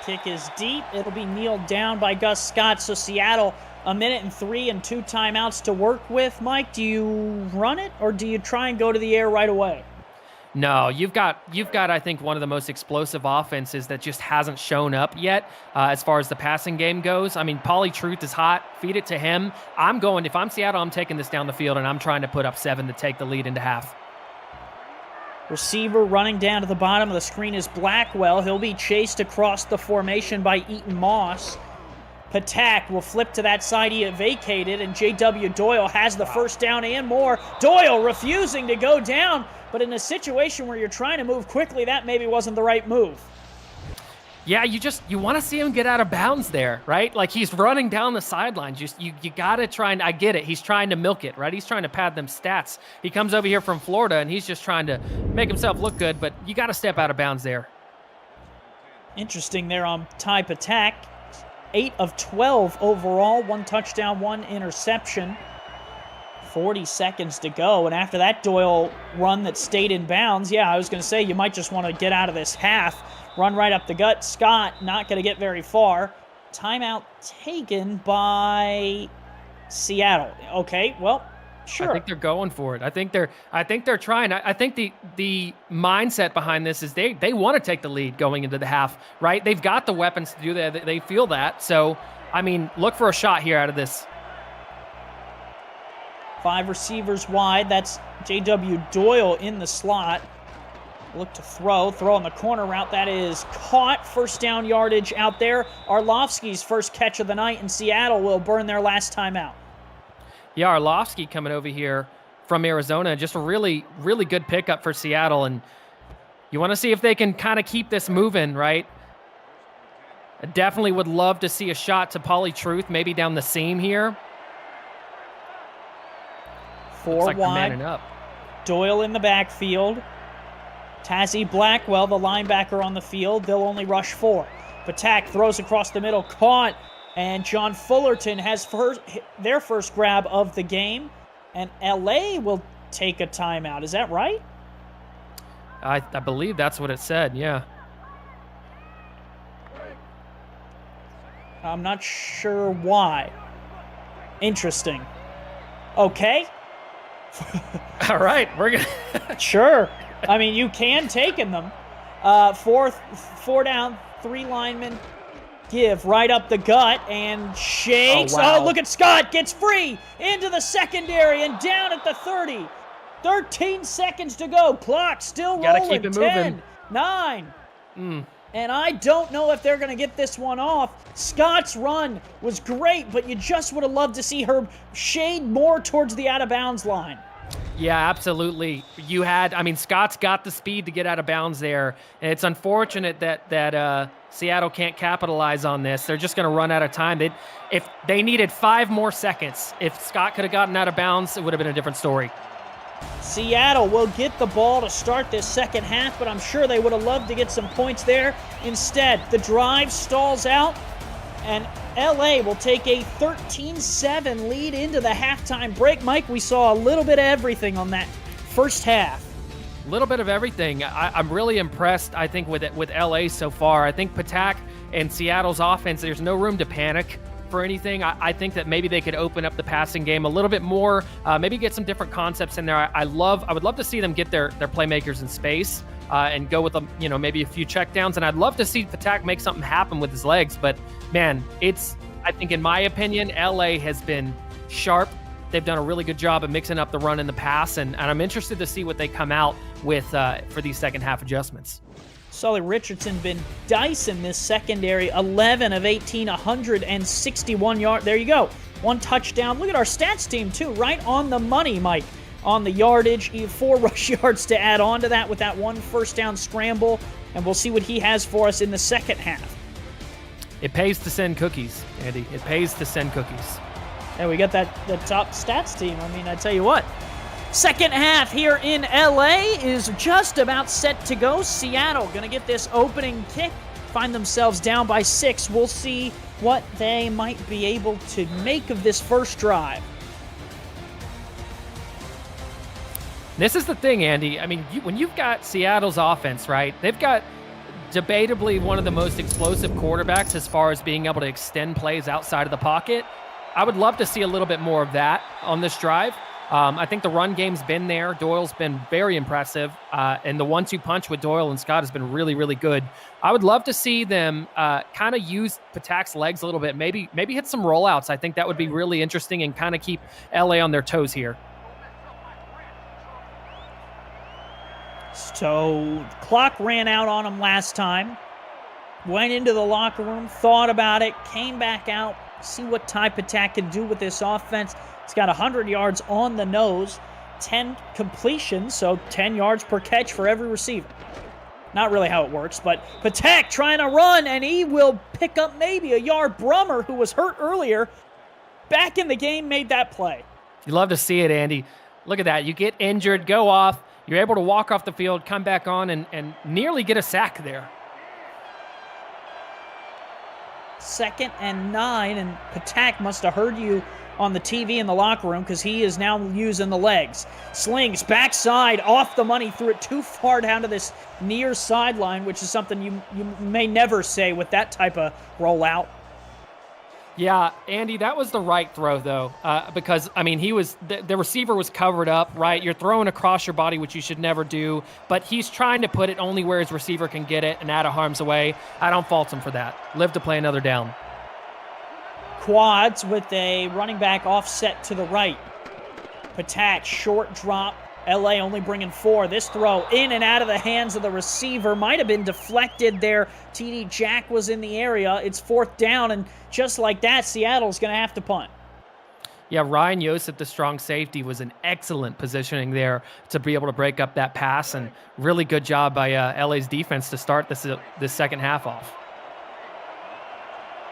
Kick is deep. It'll be kneeled down by Gus Scott. So Seattle, 1:03 and 2 timeouts to work with. Mike, do you run it, or do you try and go to the air right away? No, you've got I think one of the most explosive offenses that just hasn't shown up yet as far as the passing game goes. I mean, Pauly Truth is hot. Feed it to him. If I'm Seattle, I'm taking this down the field, and I'm trying to put up 7 to take the lead into half. Receiver running down to the bottom of the screen is Blackwell. He'll be chased across the formation by Eaton Moss. Patak will flip to that side he vacated, and J.W. Doyle has the first down and more. Doyle refusing to go down, but in a situation where you're trying to move quickly, that maybe wasn't the right move. Yeah, you want to see him get out of bounds there, right? Like, he's running down the sideline. You got to try and, I get it, he's trying to milk it, right? He's trying to pad them stats. He comes over here from Florida, and he's just trying to make himself look good, but you got to step out of bounds there. Interesting there on Ty Patak. 8 of 12 overall, 1 touchdown, 1 interception. 40 seconds to go, and after that Doyle run that stayed in bounds, yeah, I was going to say you might just want to get out of this half. Run right up the gut. Scott not going to get very far. Timeout taken by Seattle. Okay, well, sure. I think they're going for it. I think they're trying. I think the mindset behind this is they want to take the lead going into the half, right? They've got the weapons to do that. They feel that. So, I mean, look for a shot here out of this. 5 receivers wide. That's J.W. Doyle in the slot. Look to throw on the corner route. That is caught. First down yardage out there. Arlovsky's first catch of the night, and Seattle will burn their last timeout. Yeah, Arlovsky coming over here from Arizona. Just a really, really good pickup for Seattle. And you want to see if they can kind of keep this moving, right? I definitely would love to see a shot to Pauly Truth, maybe down the seam here. 4 like wide. Up. Doyle in the backfield. Tazzy Blackwell, the linebacker, on the field. They'll only rush 4. Patak throws across the middle, caught, and John Fullerton has their first grab of the game, and LA will take a timeout. Is that right? I believe that's what it said, yeah. I'm not sure why. Interesting. Okay. All right, we're gonna Sure. I mean, you can take in them. 4 down, 3 linemen. Give right up the gut and shakes. Oh, wow. Oh, look at Scott. Gets free into the secondary and down at the 30. 13 seconds to go. Clock still Gotta rolling. keep it 10, moving. 9. And I don't know if they're going to get this one off. Scott's run was great, but you just would have loved to see her shade more towards the out-of-bounds line. Yeah, absolutely. Scott's got the speed to get out of bounds there, and it's unfortunate that Seattle can't capitalize on this. They're just going to run out of time. If they needed 5 more seconds, if Scott could have gotten out of bounds, it would have been a different story. Seattle will get the ball to start this second half, but I'm sure they would have loved to get some points there. Instead, the drive stalls out, and LA will take a 13-7 lead into the halftime break. Mike, we saw a little bit of everything on that first half. A little bit of everything. I'm really impressed, I think, with LA so far. I think Patak and Seattle's offense, there's no room to panic for anything. I think that maybe they could open up the passing game a little bit more, maybe get some different concepts in there. I would love to see them get their playmakers in space and go with them, maybe a few checkdowns. And I'd love to see Patak make something happen with his legs. But man, I think in my opinion, LA has been sharp. They've done a really good job of mixing up the run and the pass, and I'm interested to see what they come out with for these second half adjustments. Sully Richardson been dicing this secondary, 11 of 18, 161 yards. There you go. 1 touchdown. Look at our stats team, too. Right on the money, Mike. On the yardage, 4 rush yards to add on to that with that 1 first down scramble. And we'll see what he has for us in the second half. It pays to send cookies, Andy. It pays to send cookies. And we got the top stats team. I tell you what. Second half here in LA is just about set to go. Seattle going to get this opening kick, find themselves down by 6. We'll see what they might be able to make of this first drive. This is the thing, Andy. When you've got Seattle's offense, right, they've got debatably one of the most explosive quarterbacks as far as being able to extend plays outside of the pocket. I would love to see a little bit more of that on this drive. I think the run game's been there. Doyle's been very impressive, and the 1-2 punch with Doyle and Scott has been really, really good. I would love to see them kind of use Patak's legs a little bit, maybe hit some rollouts. I think that would be really interesting and kind of keep LA on their toes here. So, clock ran out on him last time. Went into the locker room, thought about it, came back out, see what Ty Patak can do with this offense. He's got 100 yards on the nose, 10 completions, so 10 yards per catch for every receiver. Not really how it works, but Patak trying to run, and he will pick up maybe a yard. Brummer, who was hurt earlier, back in the game, made that play. You love to see it, Andy. Look at that. You get injured, go off, you're able to walk off the field, come back on, and nearly get a sack there. 2nd and 9, and Patak must have heard you on the TV in the locker room because he is now using the legs. Slings, backside, off the money, threw it too far down to this near sideline, which is something you may never say with that type of rollout. Yeah, Andy, that was the right throw, though, because, the receiver was covered up, right? You're throwing across your body, which you should never do, but he's trying to put it only where his receiver can get it and out of harm's way. I don't fault him for that. Live to play another down. Quads with a running back offset to the right. Patak, short drop. LA only bringing 4. This throw in and out of the hands of the receiver. Might have been deflected there. TD Jack was in the area. It's 4th down, and just like that, Seattle's going to have to punt. Yeah, Ryan Yosef, the strong safety, was an excellent positioning there to be able to break up that pass, and really good job by LA's defense to start this second half off.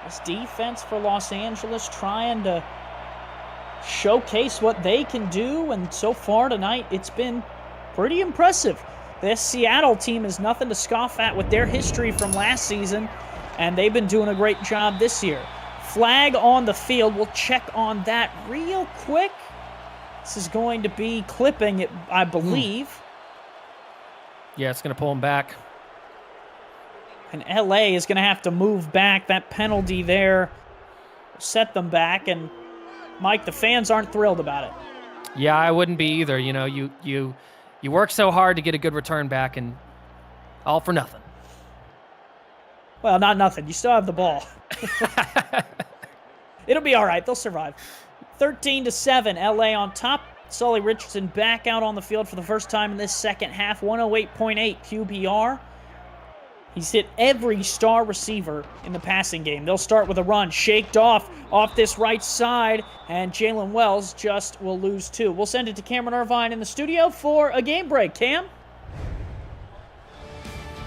This defense for Los Angeles trying to showcase what they can do, and so far tonight it's been pretty impressive. This Seattle team is nothing to scoff at with their history from last season, and they've been doing a great job this year. Flag on the field. We'll check on that real quick. This is going to be clipping it, I believe. Yeah, it's going to pull him back. And LA is going to have to move back. That penalty there will set them back, and Mike, the fans aren't thrilled about it. Yeah, I wouldn't be either. You work so hard to get a good return back, and all for nothing. Well, not nothing. You still have the ball. It'll be all right. They'll survive. 13-7, LA on top. Sully Richardson back out on the field for the first time in this second half. 108.8 QBR. He's hit every star receiver in the passing game. They'll start with a run, shaked off this right side, and Jalen Wells just will lose 2. We'll send it to Cameron Irvine in the studio for a game break. Cam?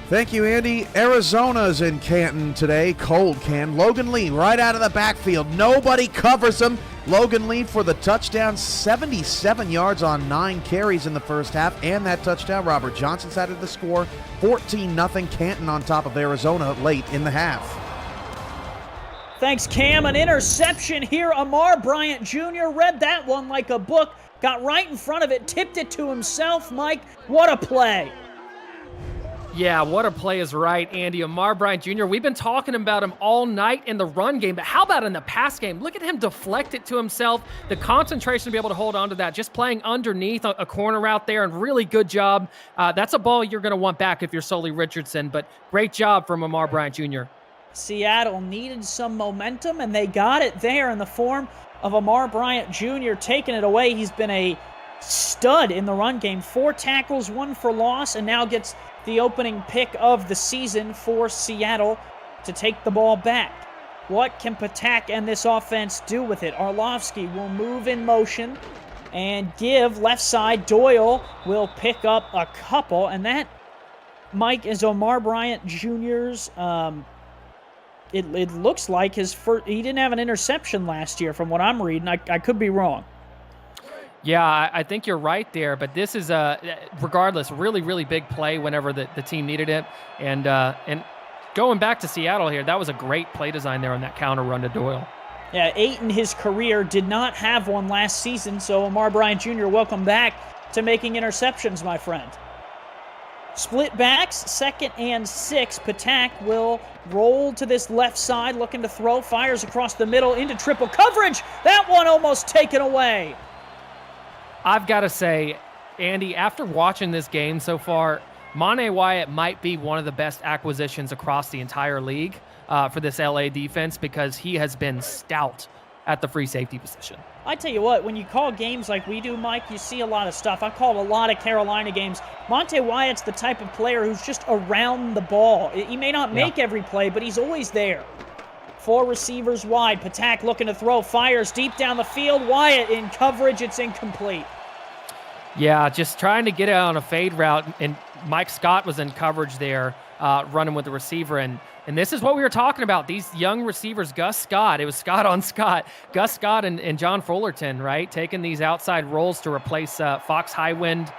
Thank you, Andy. Arizona's in Canton today. Cold Can. Logan Lee right out of the backfield. Nobody covers him. Logan Lee for the touchdown. 77 yards on 9 carries in the first half. And that touchdown, Robert Johnson's added the score. 14-0 Canton on top of Arizona late in the half. Thanks, Cam. An interception here. Amar Bryant Jr. read that one like a book. Got right in front of it. Tipped it to himself. Mike, what a play. Yeah, what a play is right, Andy. Amar Bryant Jr., we've been talking about him all night in the run game, but how about in the pass game? Look at him deflect it to himself, the concentration to be able to hold on to that, just playing underneath a corner out there, and really good job. That's a ball you're going to want back if you're Sully Richardson, but great job from Amar Bryant Jr. Seattle needed some momentum, and they got it there in the form of Amar Bryant Jr. taking it away. He's been a stud in the run game. 4 tackles, 1 for loss, and now gets the opening pick of the season for Seattle to take the ball back. What can Patak and this offense do with it? Arlovsky will move in motion and give left side. Doyle will pick up a couple, and that, Mike, is Amar Bryant Jr.'s, it looks like his first. He didn't have an interception last year from what I'm reading. I could be wrong. Yeah, I think you're right there, but this is regardless, really, really big play whenever the team needed it. And going back to Seattle here, that was a great play design there on that counter run to Doyle. Yeah, 8 in his career, did not have one last season, so Amar Bryant Jr., welcome back to making interceptions, my friend. Split backs, 2nd and 6. Patak will roll to this left side, looking to throw, fires across the middle into triple coverage. That one almost taken away. I've got to say, Andy, after watching this game so far, Monte Wyatt might be one of the best acquisitions across the entire league for this LA defense because he has been stout at the free safety position. I tell you what, when you call games like we do, Mike, you see a lot of stuff. I called a lot of Carolina games. Monte Wyatt's the type of player who's just around the ball. He may not make every play, but he's always there. 4 receivers wide. Patak looking to throw, fires deep down the field. Wyatt in coverage. It's incomplete. Yeah, just trying to get it on a fade route, and Mike Scott was in coverage there, running with the receiver. And this is what we were talking about. These young receivers, Gus Scott, it was Scott on Scott, Gus Scott and John Fullerton, right, taking these outside roles to replace Fox Highwind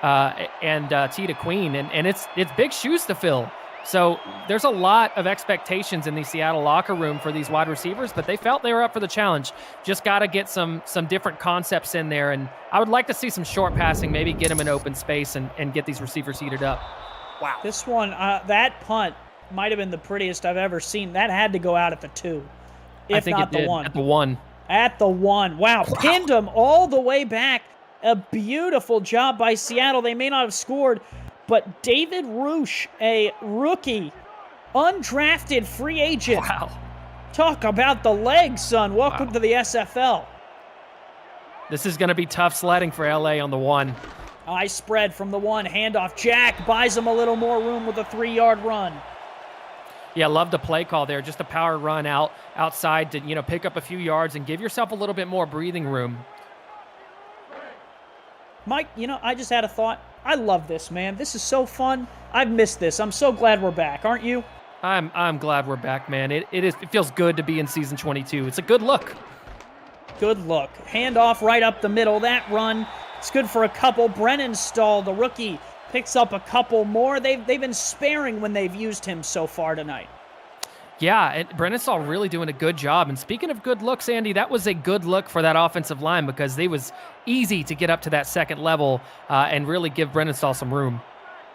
and Tita Queen. And it's big shoes to fill. So there's a lot of expectations in the Seattle locker room for these wide receivers, but they felt they were up for the challenge. Just got to get some different concepts in there, and I would like to see some short passing, maybe get them in open space and get these receivers heated up. Wow. This one, that punt might have been the prettiest I've ever seen. That had to go out at the 2, if not the 1. At the 1. At the 1. Wow. Pinned him all the way back. A beautiful job by Seattle. They may not have scored, but David Roosh, a rookie, undrafted free agent. Wow. Talk about the legs, son. Welcome to the SFL. This is going to be tough sledding for LA on the 1. High spread from the 1. Handoff. Jack buys him a little more room with a 3-yard run. Yeah, love the play call there. Just a power run outside to, pick up a few yards and give yourself a little bit more breathing room. Mike, I just had a thought. I love this, man. This is so fun. I've missed this. I'm so glad we're back, aren't you? I'm glad we're back, man. It feels good to be in season 22. It's a good look. Good look. Handoff right up the middle. That run, it's good for a couple. Brennan Stahl, the rookie, picks up a couple more. They've been sparing when they've used him so far tonight. Yeah, and Brennan Stahl really doing a good job. And speaking of good looks, Andy, that was a good look for that offensive line because it was easy to get up to that second level and really give Brennan Stahl some room.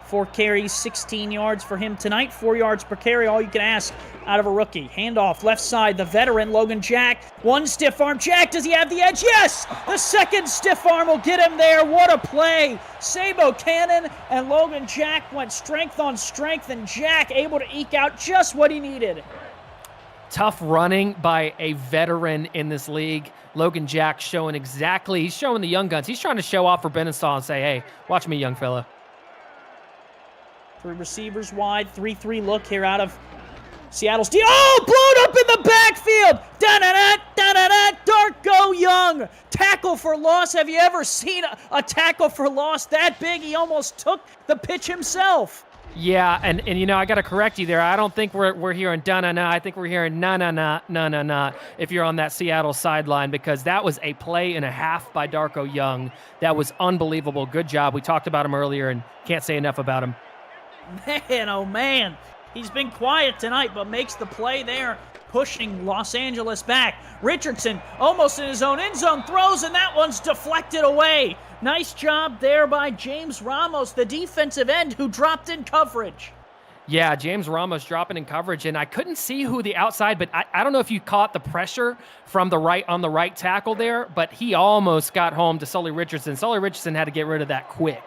4 carries, 16 yards for him tonight. 4 yards per carry, all you can ask out of a rookie. Handoff, left side, the veteran, Logan Jack. 1 stiff arm. Jack, does he have the edge? Yes! The second stiff arm will get him there. What a play. Sabo Cannon and Logan Jack went strength on strength, and Jack able to eke out just what he needed. Tough running by a veteran in this league. Logan Jack he's showing the young guns. He's trying to show off for Benenstall and say, hey, watch me, young fella. 3 receivers wide, 3-3 look here out of Seattle's D. Oh, blown up in the backfield! Da-da-da, da-da-da, Darko Young! Tackle for loss. Have you ever seen a tackle for loss that big? He almost took the pitch himself. Yeah, and you know, I got to correct you there. I don't think we're hearing da-na-na. I think we're hearing na-na-na, na-na-na if you're on that Seattle sideline, because that was a play and a half by Darko Young. That was unbelievable. Good job. We talked about him earlier and can't say enough about him. Man, oh man. He's been quiet tonight, but makes the play there, pushing Los Angeles back. Richardson almost in his own end zone, throws, and that one's deflected away. Nice job there by James Ramos, the defensive end, who dropped in coverage. Yeah, James Ramos dropping in coverage, and I couldn't see who the outside, but I don't know if you caught the pressure from the right tackle there, but he almost got home to Sully Richardson. Sully Richardson had to get rid of that quick.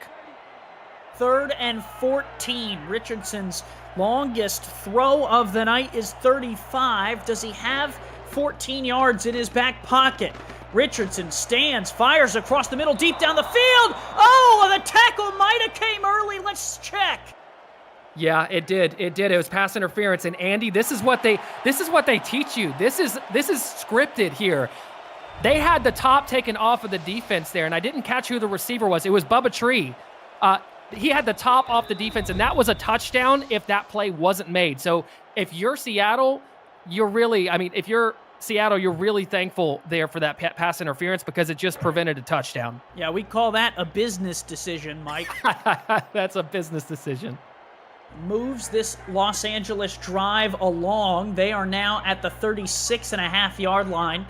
3rd and 14. Richardson's longest throw of the night is 35. Does he have 14 yards in his back pocket? Richardson stands, fires across the middle, deep down the field. Oh, the tackle might have came early. Let's check. Yeah, it did. It was pass interference. And Andy, this is what they teach you. This is scripted here. They had the top taken off of the defense there, and I didn't catch who the receiver was. It was Bubba Tree. He had the top off the defense, and that was a touchdown if that play wasn't made. So if you're Seattle, you're really thankful there for that pass interference because it just prevented a touchdown. Yeah, we call that a business decision, Mike. That's a business decision. Moves this Los Angeles drive along. They are now at the 36.5-yard line.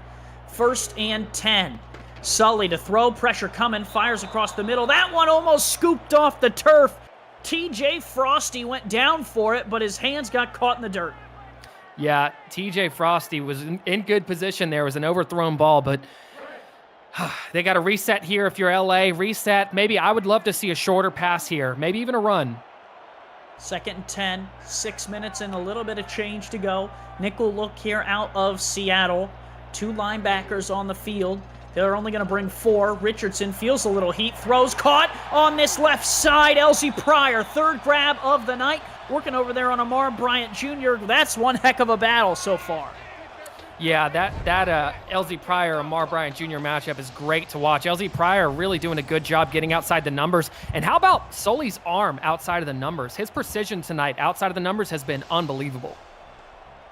1st and 10. Sully to throw, pressure coming, fires across the middle. That one almost scooped off the turf. TJ Frosty went down for it, but his hands got caught in the dirt. Yeah, TJ Frosty was in good position there. It was an overthrown ball, but they got to reset here if you're LA. Reset. Maybe I would love to see a shorter pass here, maybe even a run. 2nd and 10, 6 minutes and a little bit of change to go. Nickel look here out of Seattle. 2 linebackers on the field. They're only going to bring 4. Richardson feels a little heat. Throws caught on this left side. Elsie Pryor, 3rd grab of the night. Working over there on Amar Bryant Jr. That's one heck of a battle so far. Yeah, that Elsie Pryor, Amar Bryant Jr. matchup is great to watch. Elsie Pryor really doing a good job getting outside the numbers. And how about Sully's arm outside of the numbers? His precision tonight outside of the numbers has been unbelievable.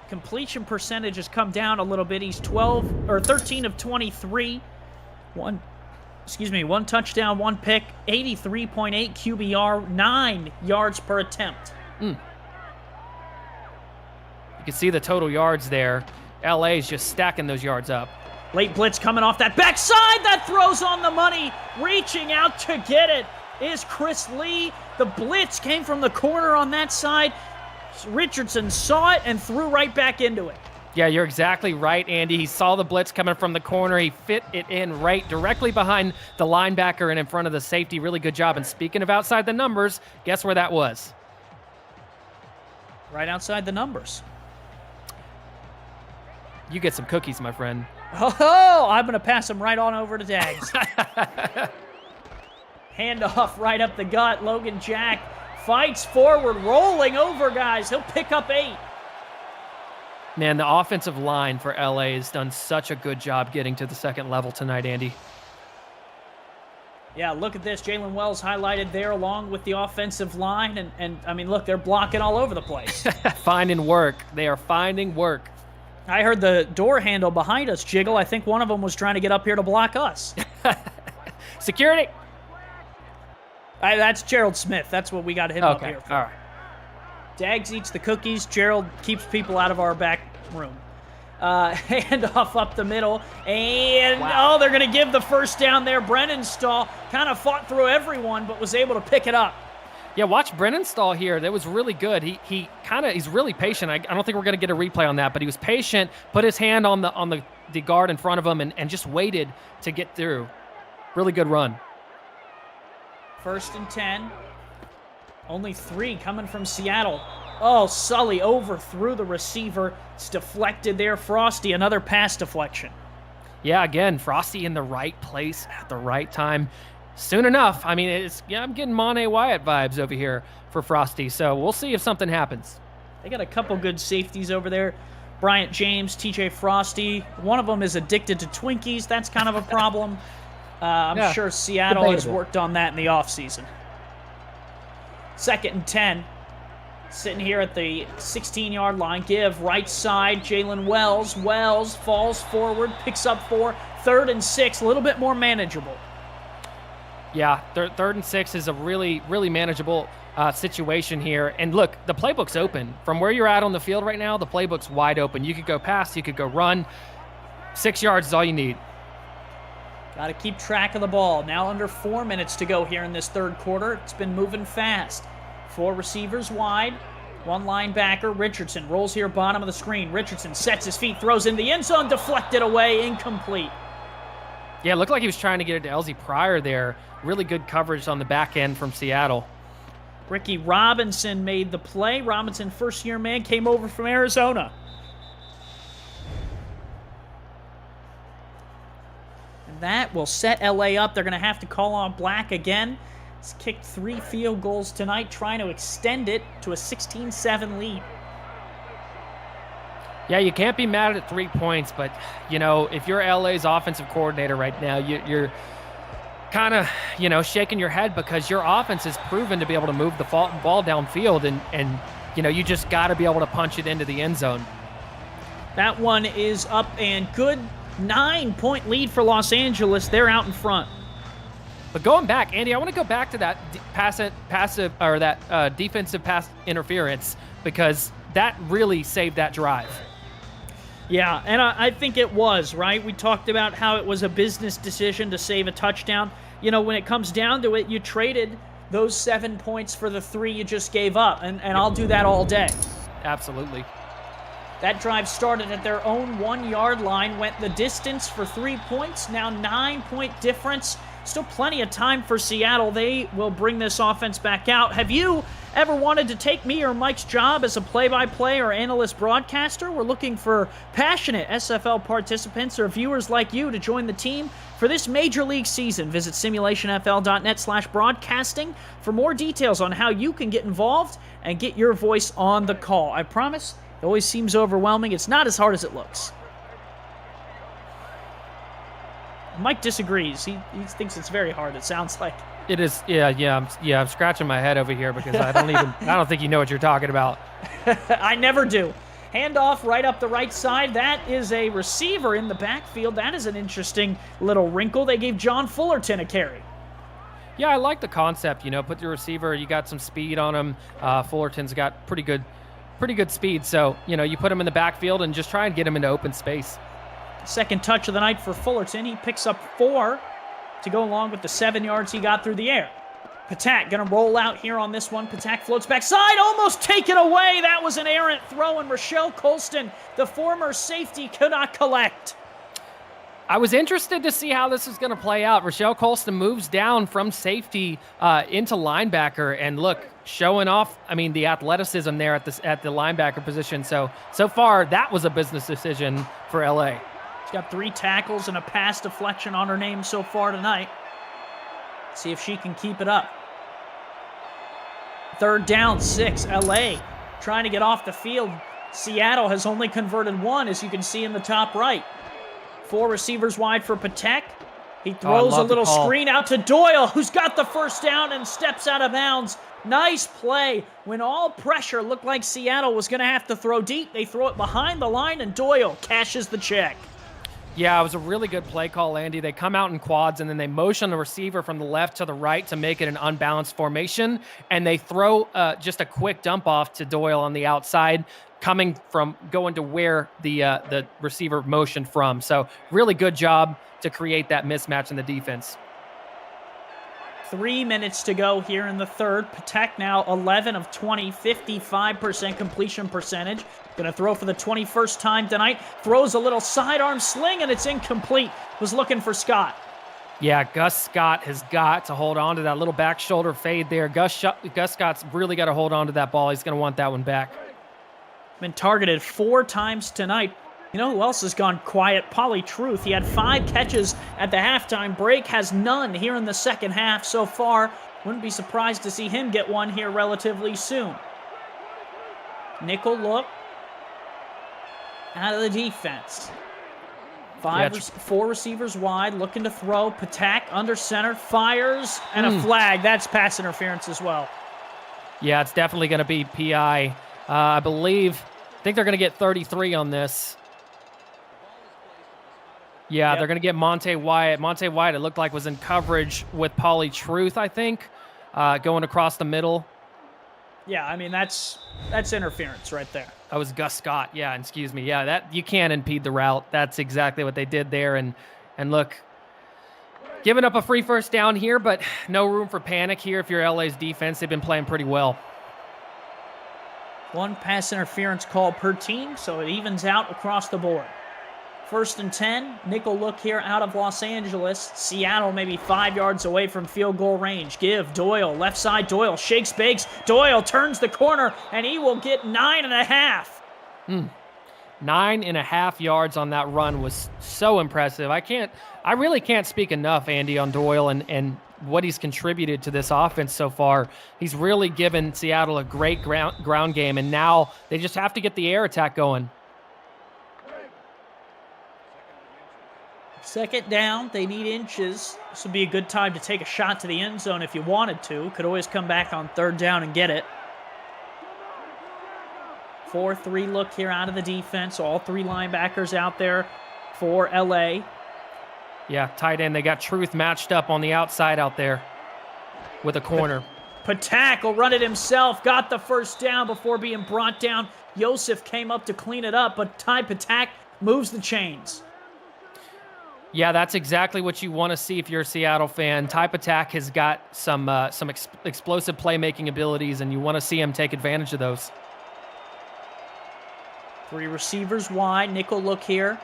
Completion percentage has come down a little bit. He's 13 of 23. One touchdown, 1 pick, 83.8 QBR, 9 yards per attempt. You can see the total yards there. LA's just stacking those yards up. Late blitz coming off that backside. That throws on the money. Reaching out to get it is Chris Lee. The blitz came from the corner on that side. Richardson saw it and threw right back into it. Yeah, you're exactly right, Andy. He saw the blitz coming from the corner. He fit it in right directly behind the linebacker and in front of the safety. Really good job. And speaking of outside the numbers, guess where that was? Right outside the numbers. You get some cookies, my friend. Oh, I'm going to pass them right on over to Dags. Handoff right up the gut. Logan Jack fights forward, rolling over guys. He'll pick up 8. Man, the offensive line for LA has done such a good job getting to the second level tonight, Andy. Yeah, look at this. Jalen Wells highlighted there along with the offensive line. And I mean, look, they're blocking all over the place. Finding work. They are finding work. I heard the door handle behind us jiggle. I think one of them was trying to get up here to block us. Security. That's Gerald Smith. That's what we got him up here for. All right. Dags eats the cookies. Gerald keeps people out of our back room. Handoff up the middle. And, wow. They're going to give the first down there. Brennenstall kind of fought through everyone, but was able to pick it up. Yeah, watch Brennenstall here. That was really good. He's really patient. I don't think we're going to get a replay on that, but he was patient, put his hand on the guard in front of him, and just waited to get through. Really good run. 1st and 10. Only 3 coming from Seattle. Oh, Sully overthrew the receiver. It's deflected there. Frosty, another pass deflection. Yeah, again, Frosty in the right place at the right time. Soon enough, I mean, I'm getting Monte Wyatt vibes over here for Frosty, so we'll see if something happens. They got a couple good safeties over there. Bryant James, TJ Frosty. One of them is addicted to Twinkies. That's kind of a problem. I'm sure Seattle has worked on that in the offseason. 2nd and 10. Sitting here at the 16-yard line. Give right side, Jalen Wells. Wells falls forward, picks up 4. 3rd and 6, a little bit more manageable. Yeah, 3rd and 6 is a really, really manageable situation here. And look, the playbook's open. From where you're at on the field right now, the playbook's wide open. You could go pass, you could go run. 6 yards is all you need. Got to keep track of the ball. Now under 4 minutes to go here in this 3rd quarter. It's been moving fast. 4 receivers wide. 1 linebacker. Richardson rolls here bottom of the screen. Richardson sets his feet, throws in the end zone, deflected away, incomplete. Yeah, it looked like he was trying to get it to LZ Pryor there. Really good coverage on the back end from Seattle. Ricky Robinson made the play. Robinson, first-year man, came over from Arizona. And that will set LA up. They're going to have to call on Black again. He's kicked 3 field goals tonight, trying to extend it to a 16-7 lead. Yeah, you can't be mad at 3 points, but, you know, if you're LA's offensive coordinator right now, you're kind of, you know, shaking your head because your offense has proven to be able to move the ball downfield, and you know, you just got to be able to punch it into the end zone. That one is up and good. 9-point lead for Los Angeles. They're out in front. But going back, Andy, I want to go back to that defensive pass interference because that really saved that drive. Yeah, and I think it was, right? We talked about how it was a business decision to save a touchdown. You know, when it comes down to it, you traded those 7 points for the 3 you just gave up, and I'll do that all day. Absolutely. That drive started at their own 1-yard line, went the distance for 3 points, now 9-point difference. Still plenty of time for Seattle. They will bring this offense back out. Have you ever wanted to take me or Mike's job as a play-by-play or analyst broadcaster? We're looking for passionate SFL participants or viewers like you to join the team for this Major League season. Visit simulationfl.net/broadcasting for more details on how you can get involved and get your voice on the call. I promise, it always seems overwhelming. It's not as hard as it looks. Mike disagrees. He thinks it's very hard, it sounds like. It is, yeah. I'm scratching my head over here because I don't think you know what you're talking about. I never do. Handoff right up the right side. That is a receiver in the backfield. That is an interesting little wrinkle. They gave John Fullerton a carry. Yeah, I like the concept. You know, put the receiver, you got some speed on him. Fullerton's got pretty good speed. So, you know, you put him in the backfield and just try and get him into open space. Second touch of the night for Fullerton. He picks up 4 to go along with the 7 yards he got through the air. Patak going to roll out here on this one. Patak floats backside, almost taken away. That was an errant throw, and Rochelle Colston, the former safety, could not collect. I was interested to see how this is going to play out. Rochelle Colston moves down from safety into linebacker, and look, showing off, I mean, the athleticism there at the linebacker position. So far, that was a business decision for LA. She's got 3 tackles and a pass deflection on her name so far tonight. See if she can keep it up. 3rd down, 6. LA trying to get off the field. Seattle has only converted 1, as you can see in the top right. 4 receivers wide for Patek. He throws a little screen out to Doyle, who's got the first down and steps out of bounds. Nice play. When all pressure looked like Seattle was going to have to throw deep, they throw it behind the line, and Doyle cashes the check. Yeah, it was a really good play call, Andy. They come out in quads, and then they motion the receiver from the left to the right to make it an unbalanced formation, and they throw just a quick dump off to Doyle on the outside, going to where the receiver motioned from. So really good job to create that mismatch in the defense. 3 minutes to go here in the 3rd. Patek now 11 of 20, 55% completion percentage. Going to throw for the 21st time tonight. Throws a little sidearm sling, and it's incomplete. Was looking for Scott. Yeah, Gus Scott has got to hold on to that little back shoulder fade there. Gus Scott's really got to hold on to that ball. He's going to want that one back. Been targeted 4 times tonight. You know who else has gone quiet? Pauly Truth. He had 5 catches at the halftime break, has none here in the second half so far. Wouldn't be surprised to see him get one here relatively soon. Nickel look out of the defense. 4 receivers wide, looking to throw. Patak under center, fires, and a flag. That's pass interference as well. Yeah, it's definitely going to be PI. I think they're going to get 33 on this. Yeah, They're going to get Monte Wyatt. Monte Wyatt, it looked like, was in coverage with Pauly Truth, I think, going across the middle. Yeah, I mean, that's interference right there. That was Gus Scott. Yeah, excuse me. Yeah, that you can't impede the route. That's exactly what they did there. And look, giving up a free first down here, but no room for panic here if you're LA's defense. They've been playing pretty well. 1 pass interference call per team, so it evens out across the board. 1st and 10, nickel look here out of Los Angeles. Seattle maybe 5 yards away from field goal range. Give Doyle, left side Doyle, shakes, bakes. Doyle turns the corner, and he will get 9.5. 9.5 yards on that run was so impressive. I really can't speak enough, Andy, on Doyle and what he's contributed to this offense so far. He's really given Seattle a great ground game, and now they just have to get the air attack going. 2nd down, they need inches. This would be a good time to take a shot to the end zone if you wanted to. Could always come back on 3rd down and get it. 4-3 look here out of the defense. All 3 linebackers out there for LA. Yeah, tight end. They got Truth matched up on the outside out there with a corner. Patak will run it himself. Got the 1st down before being brought down. Yosef came up to clean it up, but Ty Patak moves the chains. Yeah, that's exactly what you want to see if you're a Seattle fan. Ty Patak has got some explosive playmaking abilities, and you want to see him take advantage of those. 3 receivers wide. Nickel look here.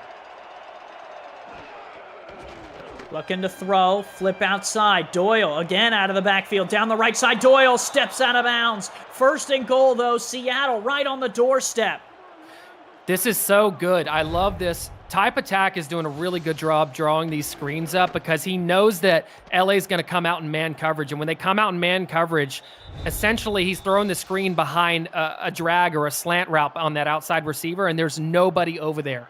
Looking to throw. Flip outside. Doyle again out of the backfield. Down the right side. Doyle steps out of bounds. 1st and goal, though. Seattle right on the doorstep. This is so good. I love this. Ty Patak is doing a really good job drawing these screens up because he knows that LA is going to come out in man coverage. And when they come out in man coverage, essentially he's throwing the screen behind a drag or a slant route on that outside receiver, and there's nobody over there.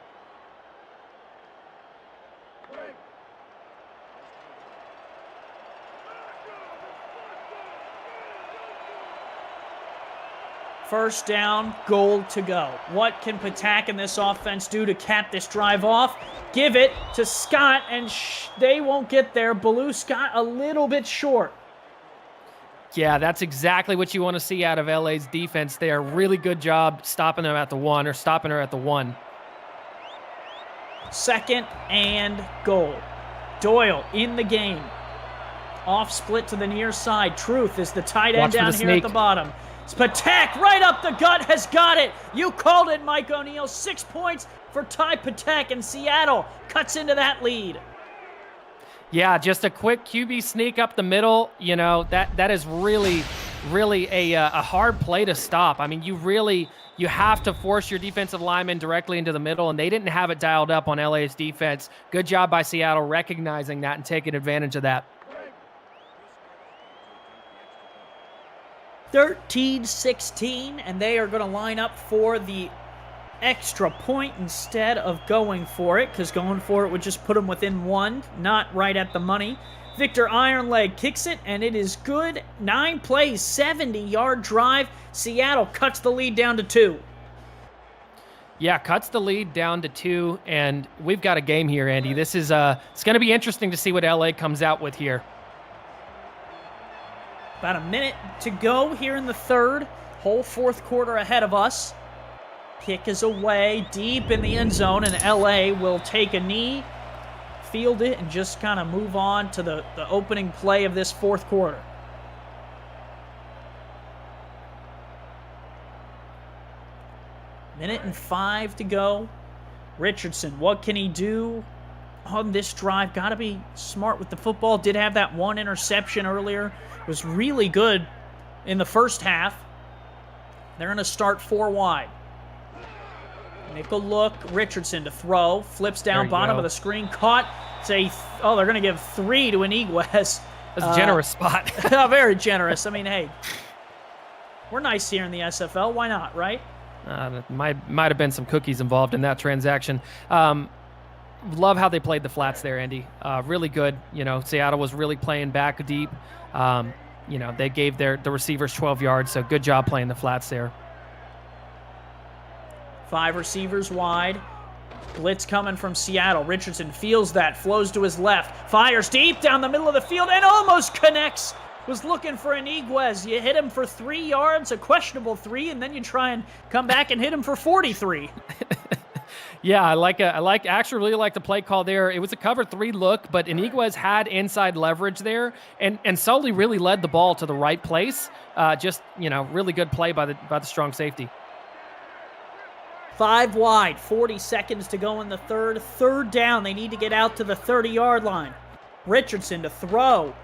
First down, goal to go. What can Patak and this offense do to cap this drive off? Give it to Scott, and they won't get there. Baloo Scott a little bit short. Yeah, that's exactly what you want to see out of LA's defense. They are really good job stopping them at the 1 or stopping her at the 1. 2nd and goal. Doyle in the game. Off split to the near side. Truth is the tight end down here at the bottom. Patak right up the gut has got it. You called it, Mike O'Neill. 6 points for Ty Patak, and Seattle cuts into that lead. Yeah, just a quick QB sneak up the middle. You know, that is really a hard play to stop. I mean, you have to force your defensive lineman directly into the middle, and they didn't have it dialed up on LA's defense. Good job by Seattle recognizing that and taking advantage of that. 13-16, and they are going to line up for the extra point instead of going for it, because going for it would just put them within 1, not right at the money. Victor Ironleg kicks it, and it is good. 9 plays, 70-yard drive. Seattle cuts the lead down to 2. Yeah, cuts the lead down to 2, and we've got a game here, Andy. This is it's going to be interesting to see what LA comes out with here. About a minute to go here in the 3rd. Whole 4th quarter ahead of us. Kick is away deep in the end zone, and LA will take a knee, field it, and just kind of move on to the opening play of this 4th quarter. Minute and 5 to go. Richardson, what can he do? on this drive. Got to be smart with the football. Did have that one interception earlier. Was really good in the first half. They're going to start 4 wide. Nickel look. Richardson to throw. Flips down bottom of the screen. Caught. They're going to give 3 to Iniguez. That's a generous spot. Very generous. I mean, hey, we're nice here in the SFL. Why not, right? Might have been some cookies involved in that transaction. Love how they played the flats there, Andy. Really good. You know, Seattle was really playing back deep. You know, they gave the receivers 12 yards, so good job playing the flats there. 5 receivers wide. Blitz coming from Seattle. Richardson feels that, flows to his left, fires deep down the middle of the field, and almost connects. Was looking for Iniguez. You hit him for 3 yards, a questionable 3, and then you try and come back and hit him for 43. Yeah, I actually really like the play call there. It was a cover 3 look, but Iniguez had inside leverage there, and Sully really led the ball to the right place. Just, you know, really good play by the strong safety. 5 wide, 40 seconds to go in the third. 3rd down, they need to get out to the 30-yard line. Richardson to throw.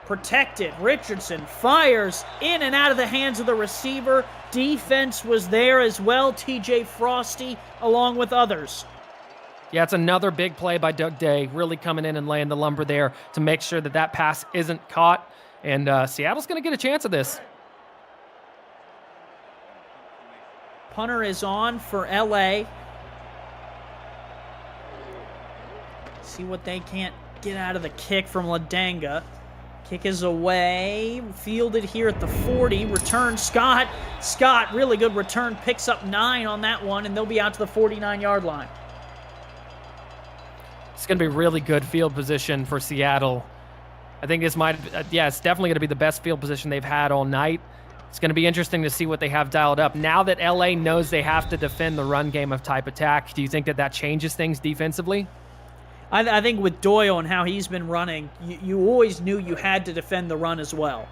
Protected. Richardson fires in and out of the hands of the receiver. Defense was there as well. TJ Frosty along with others. Yeah, it's another big play by Doug Day, really coming in and laying the lumber there to make sure that pass isn't caught. And Seattle's going to get a chance at this. Punter is on for LA. See what they can't get out of the kick from Ladanga. Kick is away. Fielded here at the 40. Return Scott. Scott, really good return. Picks up 9 on that one, and they'll be out to the 49-yard line. It's going to be really good field position for Seattle. I think this might, it's definitely going to be the best field position they've had all night. It's going to be interesting to see what they have dialed up. Now that LA knows they have to defend the run game of type attack, do you think that changes things defensively? I think with Doyle and how he's been running, you always knew you had to defend the run as well.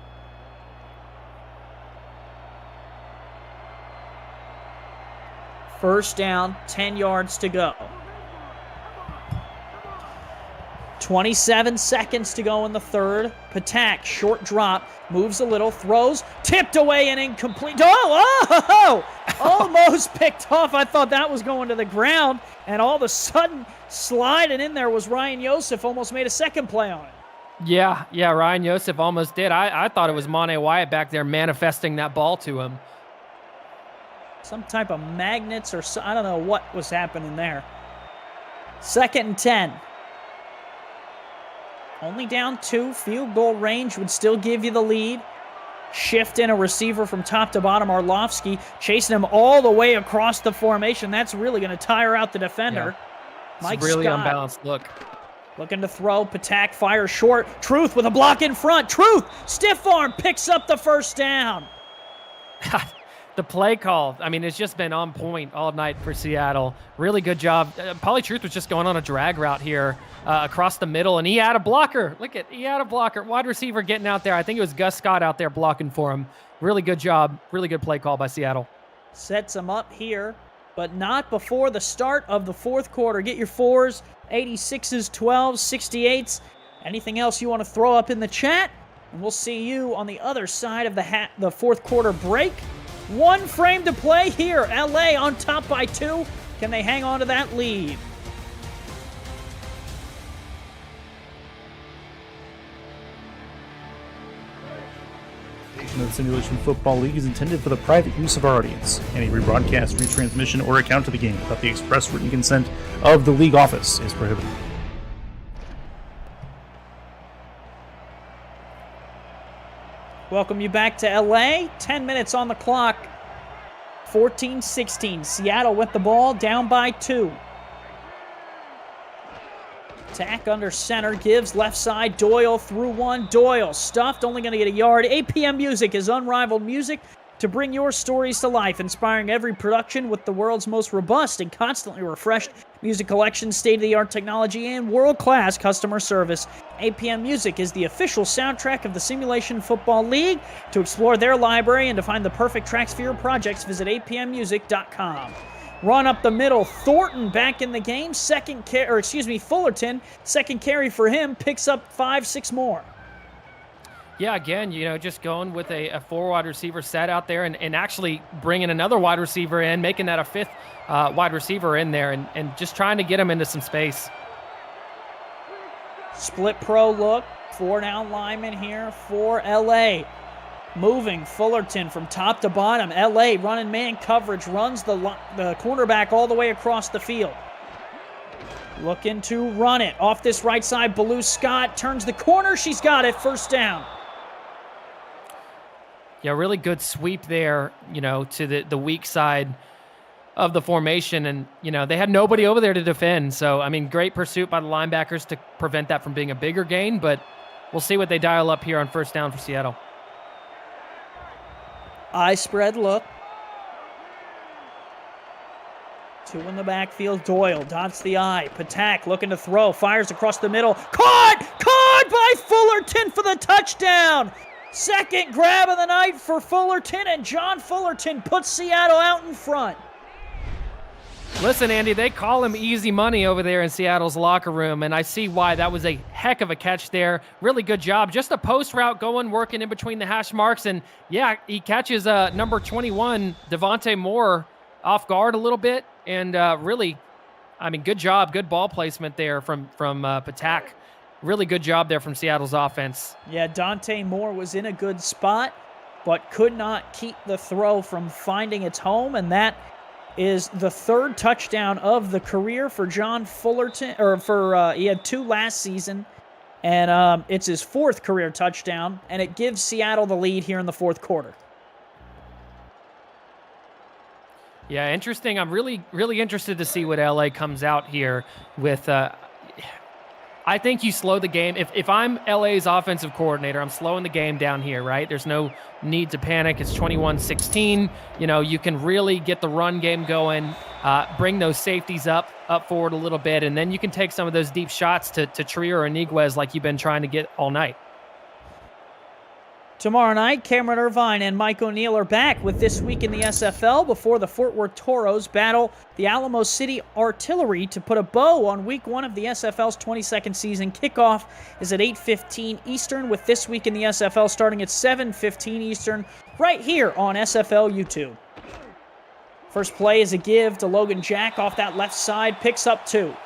First down, 10 yards to go. 27 seconds to go in the third. Patak, short drop, moves a little, throws, tipped away and incomplete. Almost picked off. I thought that was going to the ground, and all of a sudden, sliding in there was Ryan Yosef. Almost made a second play on it. Yeah, Ryan Yosef almost did. I thought it was Monte Wyatt back there manifesting that ball to him. Some type of magnets or I don't know what was happening there. 2nd and 10. Only down 2. Field goal range would still give you the lead. Shift in a receiver from top to bottom. Arlovsky chasing him all the way across the formation. That's really going to tire out the defender. Yeah. Mike really Scott, unbalanced look. Looking to throw. Patak fires short. Truth with a block in front. Truth, stiff arm, picks up the first down. The play call, I mean, it's just been on point all night for Seattle. Really good job. Pauly Truth was just going on a drag route here across the middle, and he had a blocker. He had a blocker. Wide receiver getting out there. I think it was Gus Scott out there blocking for him. Really good job. Really good play call by Seattle. Sets him up here, but not before the start of the 4th quarter. Get your 4s, 86s, 12s, 68s. Anything else you want to throw up in the chat? And we'll see you on the other side of the 4th quarter break. 1 frame to play here. LA on top by 2. Can they hang on to that lead? The Simulation Football League is intended for the private use of our audience. Any rebroadcast, retransmission, or account of the game without the express written consent of the league office is prohibited. Welcome you back to LA. 10 minutes on the clock. 14-16. Seattle with the ball, down by 2. Tack under center, gives left side. Doyle through 1. Doyle stuffed, only going to get a yard. APM Music is unrivaled music to bring your stories to life, inspiring every production with the world's most robust and constantly refreshed music collection, state-of-the-art technology, and world-class customer service. APM Music is the official soundtrack of the Simulation Football League. To explore their library and to find the perfect tracks for your projects, visit apmmusic.com. Run up the middle. Thornton back in the game. Fullerton, second carry for him, picks up 5-6 more. Yeah, again, just going with a 4 wide receiver set out there and actually bringing another wide receiver in, making that a 5th wide receiver in there and just trying to get him into some space. Split pro look. 4 down linemen here for LA. Moving Fullerton from top to bottom. LA running man coverage, runs the cornerback all the way across the field. Looking to run it. Off this right side, Baloo Scott turns the corner. She's got it. First down. Yeah, really good sweep there, to the weak side of the formation. And, they had nobody over there to defend. So, great pursuit by the linebackers to prevent that from being a bigger gain. But we'll see what they dial up here on first down for Seattle. I spread look. 2 in the backfield. Doyle dots the I. Patak looking to throw. Fires across the middle. Caught by Fullerton for the touchdown. Second grab of the night for Fullerton, and John Fullerton puts Seattle out in front. Listen, Andy, they call him easy money over there in Seattle's locker room, and I see why. That was a heck of a catch there. Really good job. Just a post route going, working in between the hash marks, and yeah, he catches number 21, Devontae Moore, off guard a little bit, and really, good job, good ball placement there from Patak. Really good job there from Seattle's offense. Yeah, Dante Moore was in a good spot, but could not keep the throw from finding its home, and that is the 3rd touchdown of the career for John Fullerton, he had 2 last season, and it's his 4th career touchdown, and it gives Seattle the lead here in the 4th quarter. Yeah, interesting. I'm really, really interested to see what LA comes out here with. I think you slow the game. If I'm LA's offensive coordinator, I'm slowing the game down here, right? There's no need to panic. It's 21-16. You can really get the run game going, bring those safeties up forward a little bit, and then you can take some of those deep shots to Trier or Iniguez like you've been trying to get all night. Tomorrow night, Cameron Irvine and Mike O'Neill are back with This Week in the SFL before the Fort Worth Toros battle the Alamo City Artillery to put a bow on Week 1 of the SFL's 22nd season. Kickoff is at 8:15 Eastern, with This Week in the SFL starting at 7:15 Eastern right here on SFL YouTube. First play is a give to Logan Jack off that left side, picks up 2.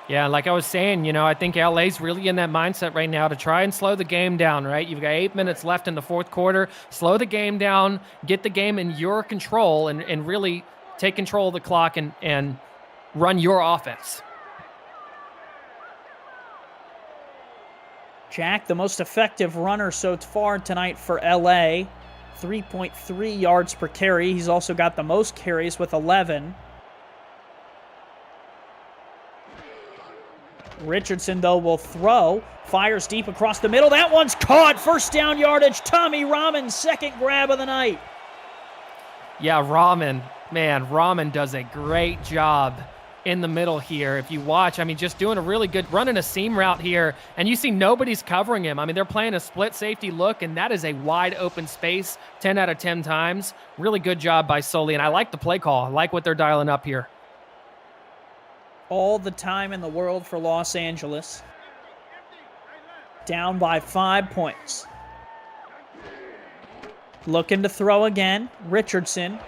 Yeah, like I was saying, I think LA's really in that mindset right now to try and slow the game down, right? You've got 8 minutes left in the 4th quarter. Slow the game down, get the game in your control, and really take control of the clock and run your offense. Jack, the most effective runner so far tonight for LA. 3.3 yards per carry. He's also got the most carries with 11. Richardson, though, will throw. Fires deep across the middle. That one's caught. First down yardage. Tommy Rahman, second grab of the night. Yeah, Rahman does a great job in the middle here. If you watch, just doing a really good, running a seam route here, and you see nobody's covering him. They're playing a split safety look, and that is a wide open space 10 out of 10 times. Really good job by Sully, and I like the play call. I like what they're dialing up here. All the time in the world for Los Angeles. Down by 5 points. Looking to throw again. Richardson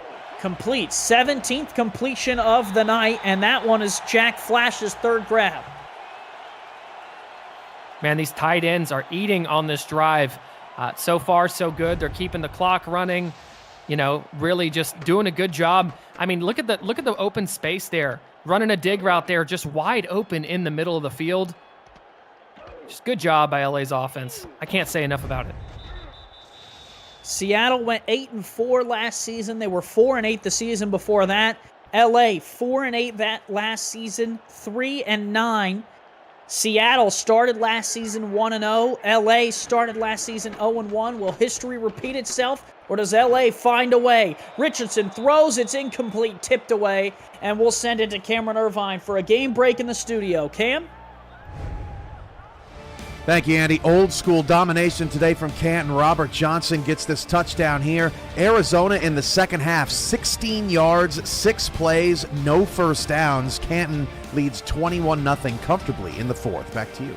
completes. 17th completion of the night, and that one is Jack Flash's 3rd grab. Man, these tight ends are eating on this drive. So far, so good. They're keeping the clock running. Really just doing a good job. Look at the open space there. Running a dig route there, just wide open in the middle of the field. Just good job by LA's offense. I can't say enough about it. Seattle went 8-4 last season. They were 4-8 the season before that. LA 4-8 that last season, 3-9. Seattle started last season 1-0. LA started last season 0-1. Will history repeat itself, or does LA find a way? Richardson throws, it's incomplete, tipped away, and we'll send it to Cameron Irvine for a game break in the studio. Cam? Thank you, Andy. Old school domination today from Canton. Robert Johnson gets this touchdown here. Arizona in the second half, 16 yards, 6 plays, no first downs. Canton leads 21-0 comfortably in the fourth. Back to you.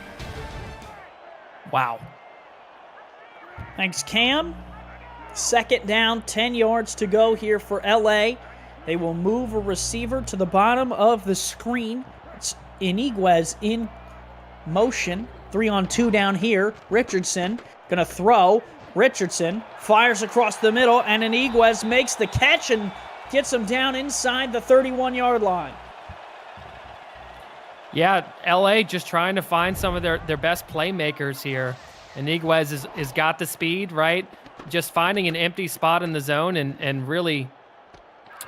Wow. Thanks, Cam. Second down, 10 yards to go here for LA. They will move a receiver to the bottom of the screen. It's Iniguez in motion. 3-on-2 down here. Richardson going to throw. Richardson fires across the middle, and Iniguez makes the catch and gets him down inside the 31-yard line. Yeah, LA just trying to find some of their best playmakers here. Iniguez is got the speed, right? Just finding an empty spot in the zone and really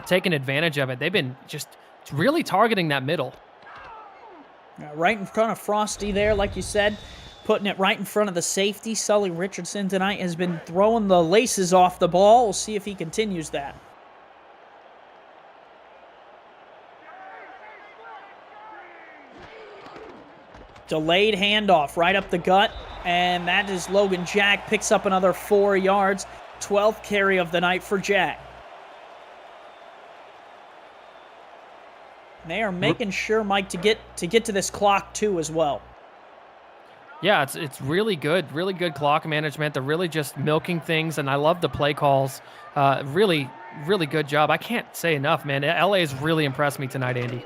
taking advantage of it. They've been just really targeting that middle. Right in front of Frosty there, like you said, putting it right in front of the safety. Sully Richardson tonight has been throwing the laces off the ball. We'll see if he continues that. Delayed handoff right up the gut, and that is Logan Jack. Picks up another 4 yards. 12th carry of the night for Jack. They are making sure, Mike, to get to this clock too as well. Yeah, it's really good clock management. They're really just milking things, and I love the play calls. Really good job. I can't say enough, man. LA has really impressed me tonight, Andy.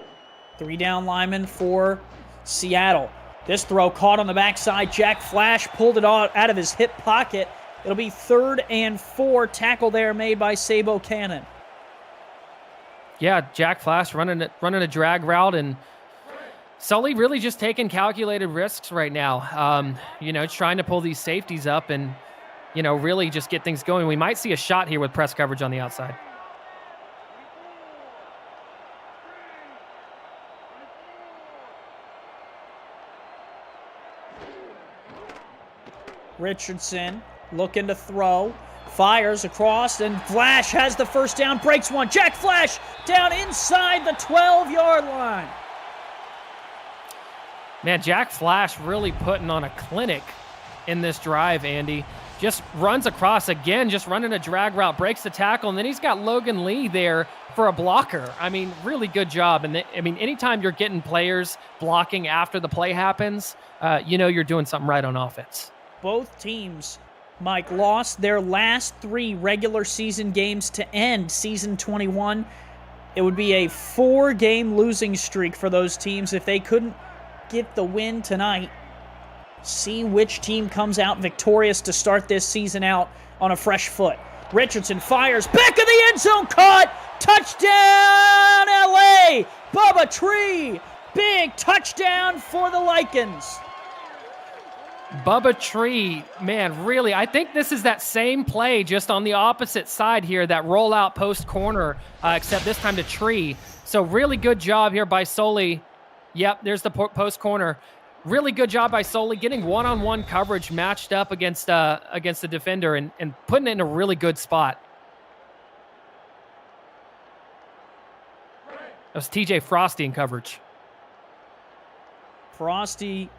3 down linemen for Seattle. This throw caught on the backside. Jack Flash pulled it out of his hip pocket. It'll be 3rd and 4. Tackle there made by Sabo Cannon. Yeah, Jack Flash running a drag route, and Sully really just taking calculated risks right now. Trying to pull these safeties up and, really just get things going. We might see a shot here with press coverage on the outside. Richardson looking to throw. Fires across, and Flash has the first down, breaks one. Jack Flash down inside the 12-yard line. Man, Jack Flash really putting on a clinic in this drive, Andy. Just runs across again, just running a drag route, breaks the tackle, and then he's got Logan Lee there for a blocker. I mean, really good job. And anytime you're getting players blocking after the play happens, you're doing something right on offense. Both teams, Mike, lost their last 3 regular season games to end season 21. It would be a 4-game losing streak for those teams if they couldn't get the win tonight. See which team comes out victorious to start this season out on a fresh foot. Richardson fires, back of the end zone, caught! Touchdown, LA! Bubba Tree! Big touchdown for the Lycans. Bubba Tree, man, really, I think this is that same play just on the opposite side here, that rollout post corner, except this time to Tree. So really good job here by Sully. Yep, there's the post corner. Really good job by Sully getting one-on-one coverage matched up against the defender and putting it in a really good spot. That was TJ Frosty in coverage. Frosty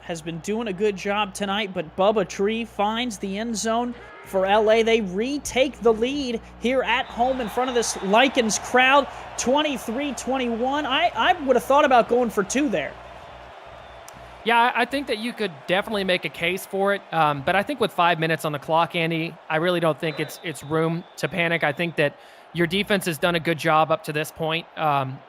has been doing a good job tonight, but Bubba Tree finds the end zone for LA. They retake the lead here at home in front of this Lycans crowd, 23-21. I would have thought about going for 2 there. Yeah, I think that you could definitely make a case for it, but I think with 5 minutes on the clock, Andy, I really don't think it's room to panic. I think that your defense has done a good job up to this point,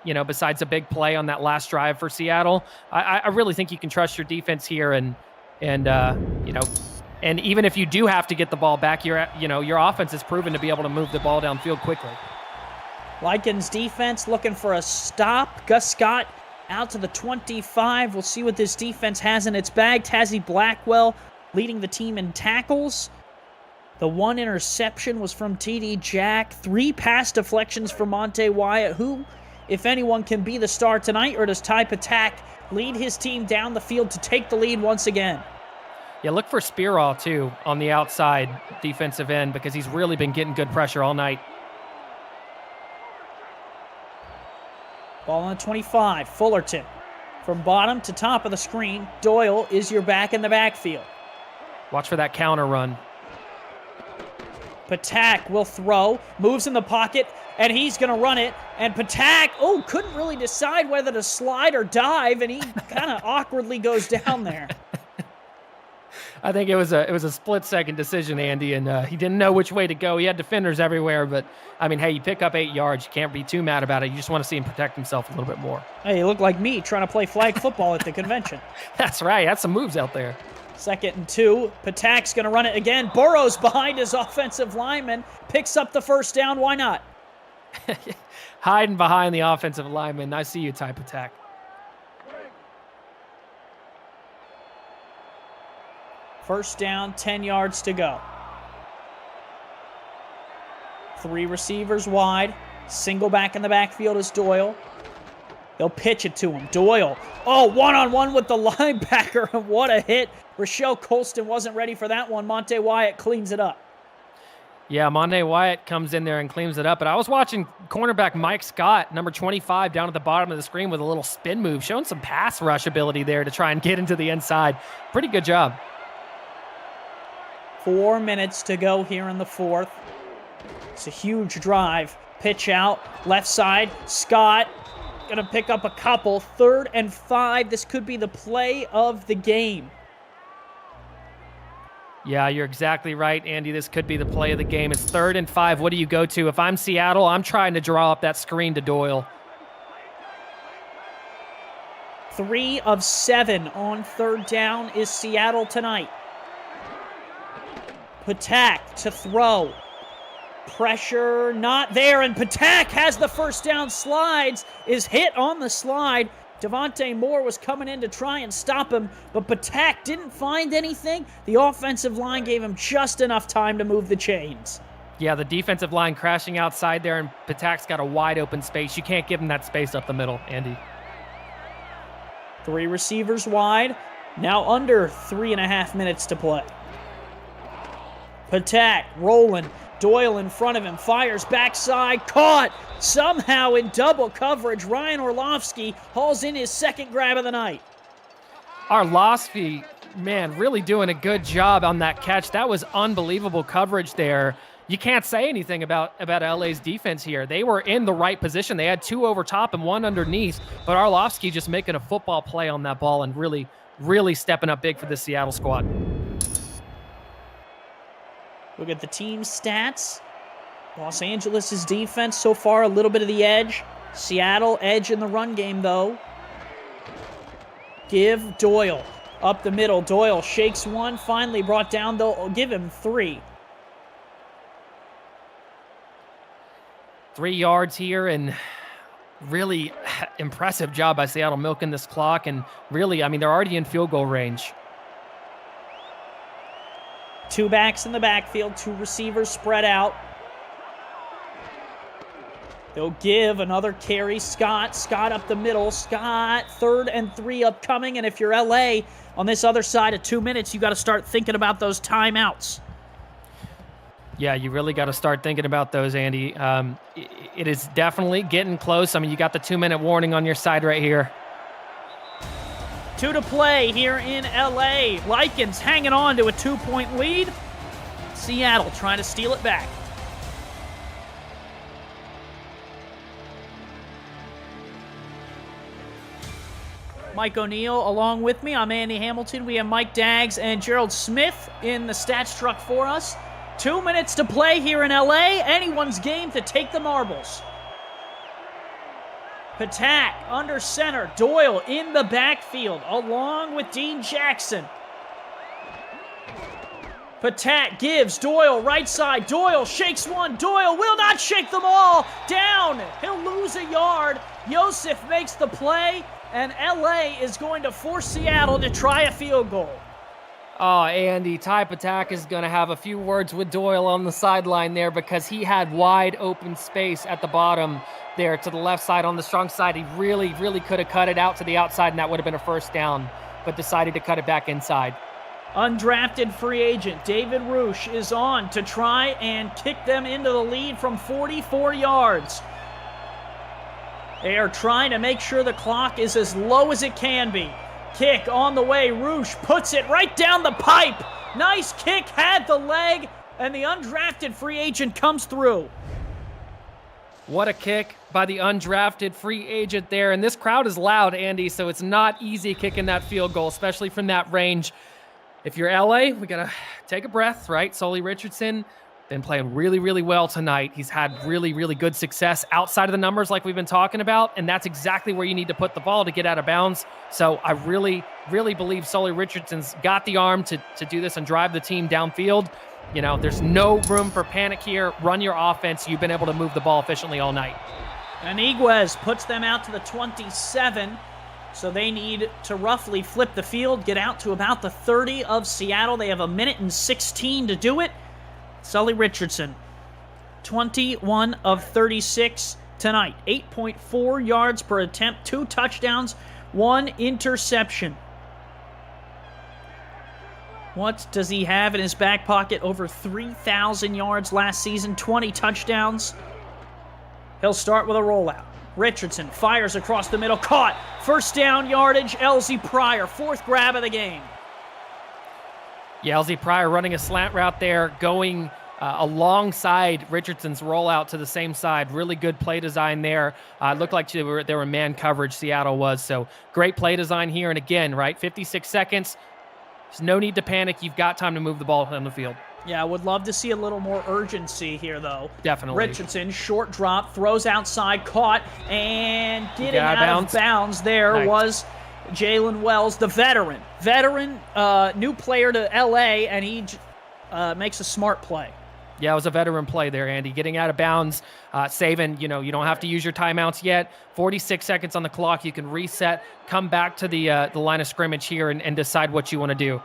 besides a big play on that last drive for Seattle. I really think you can trust your defense here, and even if you do have to get the ball back, your offense has proven to be able to move the ball downfield quickly. Lycans defense looking for a stop. Gus Scott out to the 25. We'll see what this defense has in its bag. Tazzy Blackwell leading the team in tackles. The 1 interception was from TD Jack. 3 pass deflections from Monte Wyatt. Who, if anyone, can be the star tonight, or does Ty Patak lead his team down the field to take the lead once again? Yeah, look for Spearall, too, on the outside defensive end, because he's really been getting good pressure all night. Ball on the 25. Fullerton From bottom to top of the screen, Doyle is your back in the backfield. Watch for that counter run. Patak will throw, moves in the pocket, and he's going to run it. And Patak, couldn't really decide whether to slide or dive, and he kind of awkwardly goes down there. I think it was a split-second decision, Andy, and he didn't know which way to go. He had defenders everywhere, but, I mean, hey, you pick up 8 yards. You can't be too mad about it. You just want to see him protect himself a little bit more. Hey, you look like me trying to play flag football at the convention. That's right. Had some moves out there. 2nd and 2. Patak's going to run it again. Burrows behind his offensive lineman. Picks up the first down. Why not? Hiding behind the offensive lineman. I see you, type attack. First down, 10 yards to go. 3 receivers wide. Single back in the backfield is Doyle. They'll pitch it to him. Doyle. One-on-one with the linebacker. What a hit. Rochelle Colston wasn't ready for that one. Monte Wyatt cleans it up. Yeah, Monte Wyatt comes in there and cleans it up. But I was watching cornerback Mike Scott, number 25, down at the bottom of the screen with a little spin move, showing some pass rush ability there to try and get into the inside. Pretty good job. 4 minutes to go here in the 4th. It's a huge drive. Pitch out, left side. Scott going to pick up a couple. 3rd and 5. This could be the play of the game. Yeah, you're exactly right, Andy. This could be the play of the game. It's 3rd and 5. What do you go to? If I'm Seattle, I'm trying to draw up that screen to Doyle. 3 of 7 on 3rd down is Seattle tonight. Patak to throw. Pressure not there, and Patak has the first down, slides, is hit on the slide. Devontae Moore was coming in to try and stop him, but Patak didn't find anything. The offensive line gave him just enough time to move the chains. Yeah, the defensive line crashing outside there, and Patak's got a wide open space. You can't give him that space up the middle, Andy. 3 receivers wide. Now under 3.5 minutes to play. Patak rolling. Doyle in front of him, fires backside, caught somehow in double coverage. Ryan Orlovsky hauls in his 2nd grab of the night. Orlovsky, man, really doing a good job on that catch. That was unbelievable coverage there. You can't say anything about LA's defense here. They were in the right position. They had 2 over top and 1 underneath, but Orlovsky just making a football play on that ball and really, really stepping up big for the Seattle squad. Look at the team stats. Los Angeles' defense so far, a little bit of the edge. Seattle edge in the run game, though. Give Doyle up the middle. Doyle shakes one, finally brought down. They'll give him 3. 3 yards here, and really impressive job by Seattle milking this clock. And really, I mean, they're already in field goal range. 2 backs in the backfield, 2 receivers spread out. They'll give another carry. Scott up the middle. Scott, 3rd and 3 upcoming. And if you're LA on this other side of 2 minutes, you got to start thinking about those timeouts. Yeah, you really got to start thinking about those, Andy. It is definitely getting close. I mean, you got the 2-minute warning on your side right here. 2 to play here in LA. Likens hanging on to a 2-point lead. Seattle trying to steal it back. Mike O'Neill along with me. I'm Andy Hamilton. We have Mike Daggs and Gerald Smith in the stats truck for us. 2 minutes to play here in LA. Anyone's game to take the marbles. Patak under center. Doyle in the backfield along with Dean Jackson. Patak gives Doyle right side. Doyle shakes one. Doyle will not shake them all. Down. He'll lose a yard. Yosef makes the play, and LA is going to force Seattle to try a field goal. Oh, Andy, Ty Patak is going to have a few words with Doyle on the sideline there because he had wide open space at the bottom there to the left side on the strong side. He really, really could have cut it out to the outside, and that would have been a first down, but decided to cut it back inside. Undrafted free agent David Roosh is on to try and kick them into the lead from 44 yards. They are trying to make sure the clock is as low as it can be. Kick on the way. Roosh puts it right down the pipe. Nice kick, had the leg, and the undrafted free agent comes through. What a kick by the undrafted free agent there. And this crowd is loud, Andy, so it's not easy kicking that field goal, especially from that range. If you're LA, we got to take a breath, right? Sully Richardson been playing really, really well tonight. He's had really, really good success outside of the numbers like we've been talking about, and that's exactly where you need to put the ball to get out of bounds. So I really, really believe Sully Richardson's got the arm to do this and drive the team downfield. You know, there's no room for panic here. Run your offense. You've been able to move the ball efficiently all night. And Iguez puts them out to the 27. So they need to roughly flip the field, get out to about the 30 of Seattle. They have 1:16 to do it. Sully Richardson, 21 of 36 tonight. 8.4 yards per attempt, 2 touchdowns, 1 interception. What does he have in his back pocket? Over 3,000 yards last season, 20 touchdowns. He'll start with a rollout. Richardson fires across the middle, caught. First down yardage, LZ Pryor, 4th grab of the game. Yeah, LZ Pryor running a slant route there, going alongside Richardson's rollout to the same side. Really good play design there. Looked like they were man coverage, Seattle was. So great play design here. And again, right, 56 seconds. There's no need to panic. You've got time to move the ball on the field. Yeah, I would love to see a little more urgency here, though. Definitely. Richardson, short drop, throws outside, caught, and getting out of bounds there was Jalen Wells, the veteran. New player to L.A., and he makes a smart play. Yeah, it was a veteran play there, Andy. Getting out of bounds, saving, you don't have to use your timeouts yet. 46 seconds on the clock. You can reset, come back to the line of scrimmage here and decide what you want to do.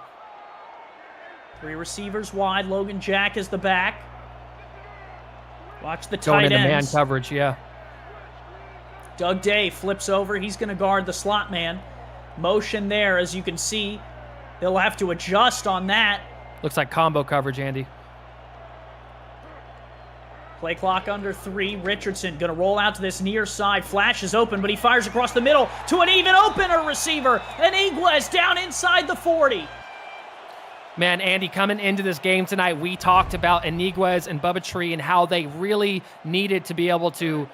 3 receivers wide. Logan Jack is the back. Watch the tight ends. Going into man ends. coverage, yeah. Doug Day flips over. He's going to guard the slot man. Motion there, as you can see. They'll have to adjust on that. Looks like combo coverage, Andy. Play clock under 3. Richardson going to roll out to this near side. Flash is open, but he fires across the middle to an even opener receiver. And Iguez down inside the 40. Man, Andy, coming into this game tonight, we talked about Iniguez and Bubba Tree and how they really needed to be able to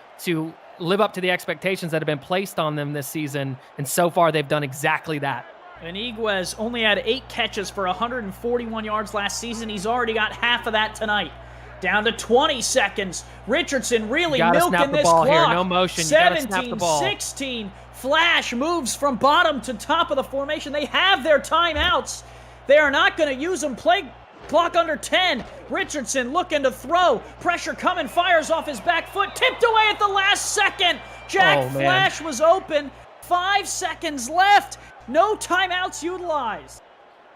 live up to the expectations that have been placed on them this season, and so far they've done exactly that. Iniguez only had 8 catches for 141 yards last season. He's already got half of that tonight. Down to 20 seconds. Richardson really milking this clock. Here. No motion. 17, 16. Flash moves from bottom to top of the formation. They have their timeouts. They are not going to use them. Play clock under 10. Richardson looking to throw. Pressure coming. Fires off his back foot. Tipped away at the last second. Jack Flash was open. 5 seconds left. No timeouts utilized.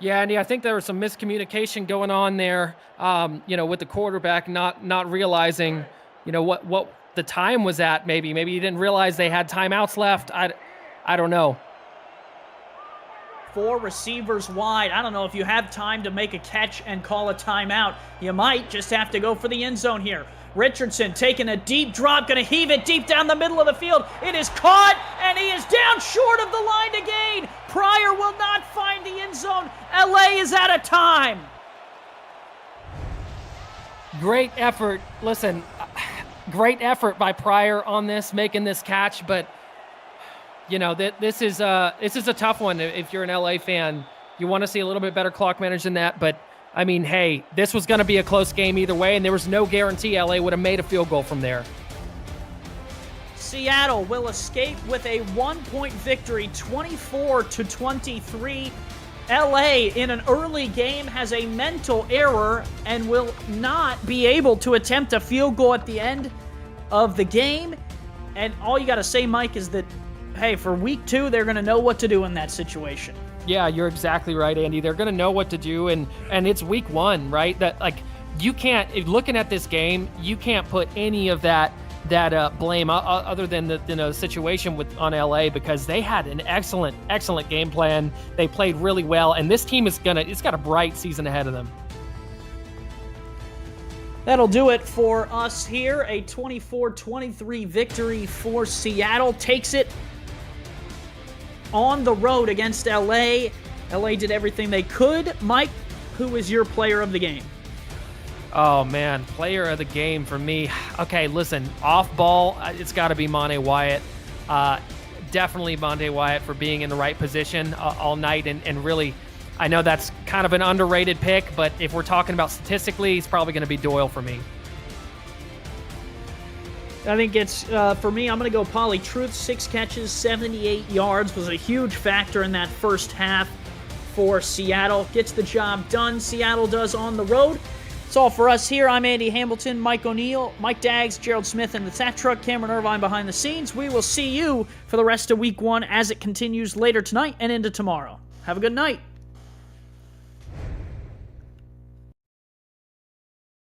Yeah, Andy, I think there was some miscommunication going on there, with the quarterback not realizing, what the time was at maybe. Maybe he didn't realize they had timeouts left. I don't know. 4 receivers wide. I don't know if you have time to make a catch and call a timeout. You might just have to go for the end zone here. Richardson taking a deep drop, going to heave it deep down the middle of the field. It is caught, and he is down short of the line to gain. Pryor will not find the end zone. LA is out of time. Great effort. Listen, great effort by Pryor on this, making this catch, but this is a tough one. If you're an LA fan, you want to see a little bit better clock management than that, but I mean, hey, this was going to be a close game either way, and there was no guarantee LA would have made a field goal from there. Seattle will escape with a 1-point victory, 24-23. LA, in an early game, has a mental error and will not be able to attempt a field goal at the end of the game. And all you got to say, Mike, is that, hey, for week 2, they're going to know what to do in that situation. Yeah, you're exactly right, Andy. They're going to know what to do, and it's week 1, right? That, you can't, looking at this game, you can't put any of that blame other than the situation on LA, because they had an excellent game plan. They played really well, and this team it's got a bright season ahead of them. That'll do it for us here. A 24-23 victory for Seattle. Takes it on the road against LA. LA did everything they could. Mike, who is your player of the game? Oh, man. Player of the game for me. Okay, listen. Off ball, it's got to be Monte Wyatt. Definitely Monte Wyatt for being in the right position all night and really, I know that's kind of an underrated pick, but if we're talking about statistically, he's probably going to be Doyle for me. I think it's, for me, I'm going to go Pauly Truth. 6 catches, 78 yards, was a huge factor in that first half for Seattle. Gets the job done. Seattle does on the road. That's all for us here. I'm Andy Hamilton, Mike O'Neill, Mike Daggs, Gerald Smith, and the Tat Truck, Cameron Irvine behind the scenes. We will see you for the rest of Week 1 as it continues later tonight and into tomorrow. Have a good night.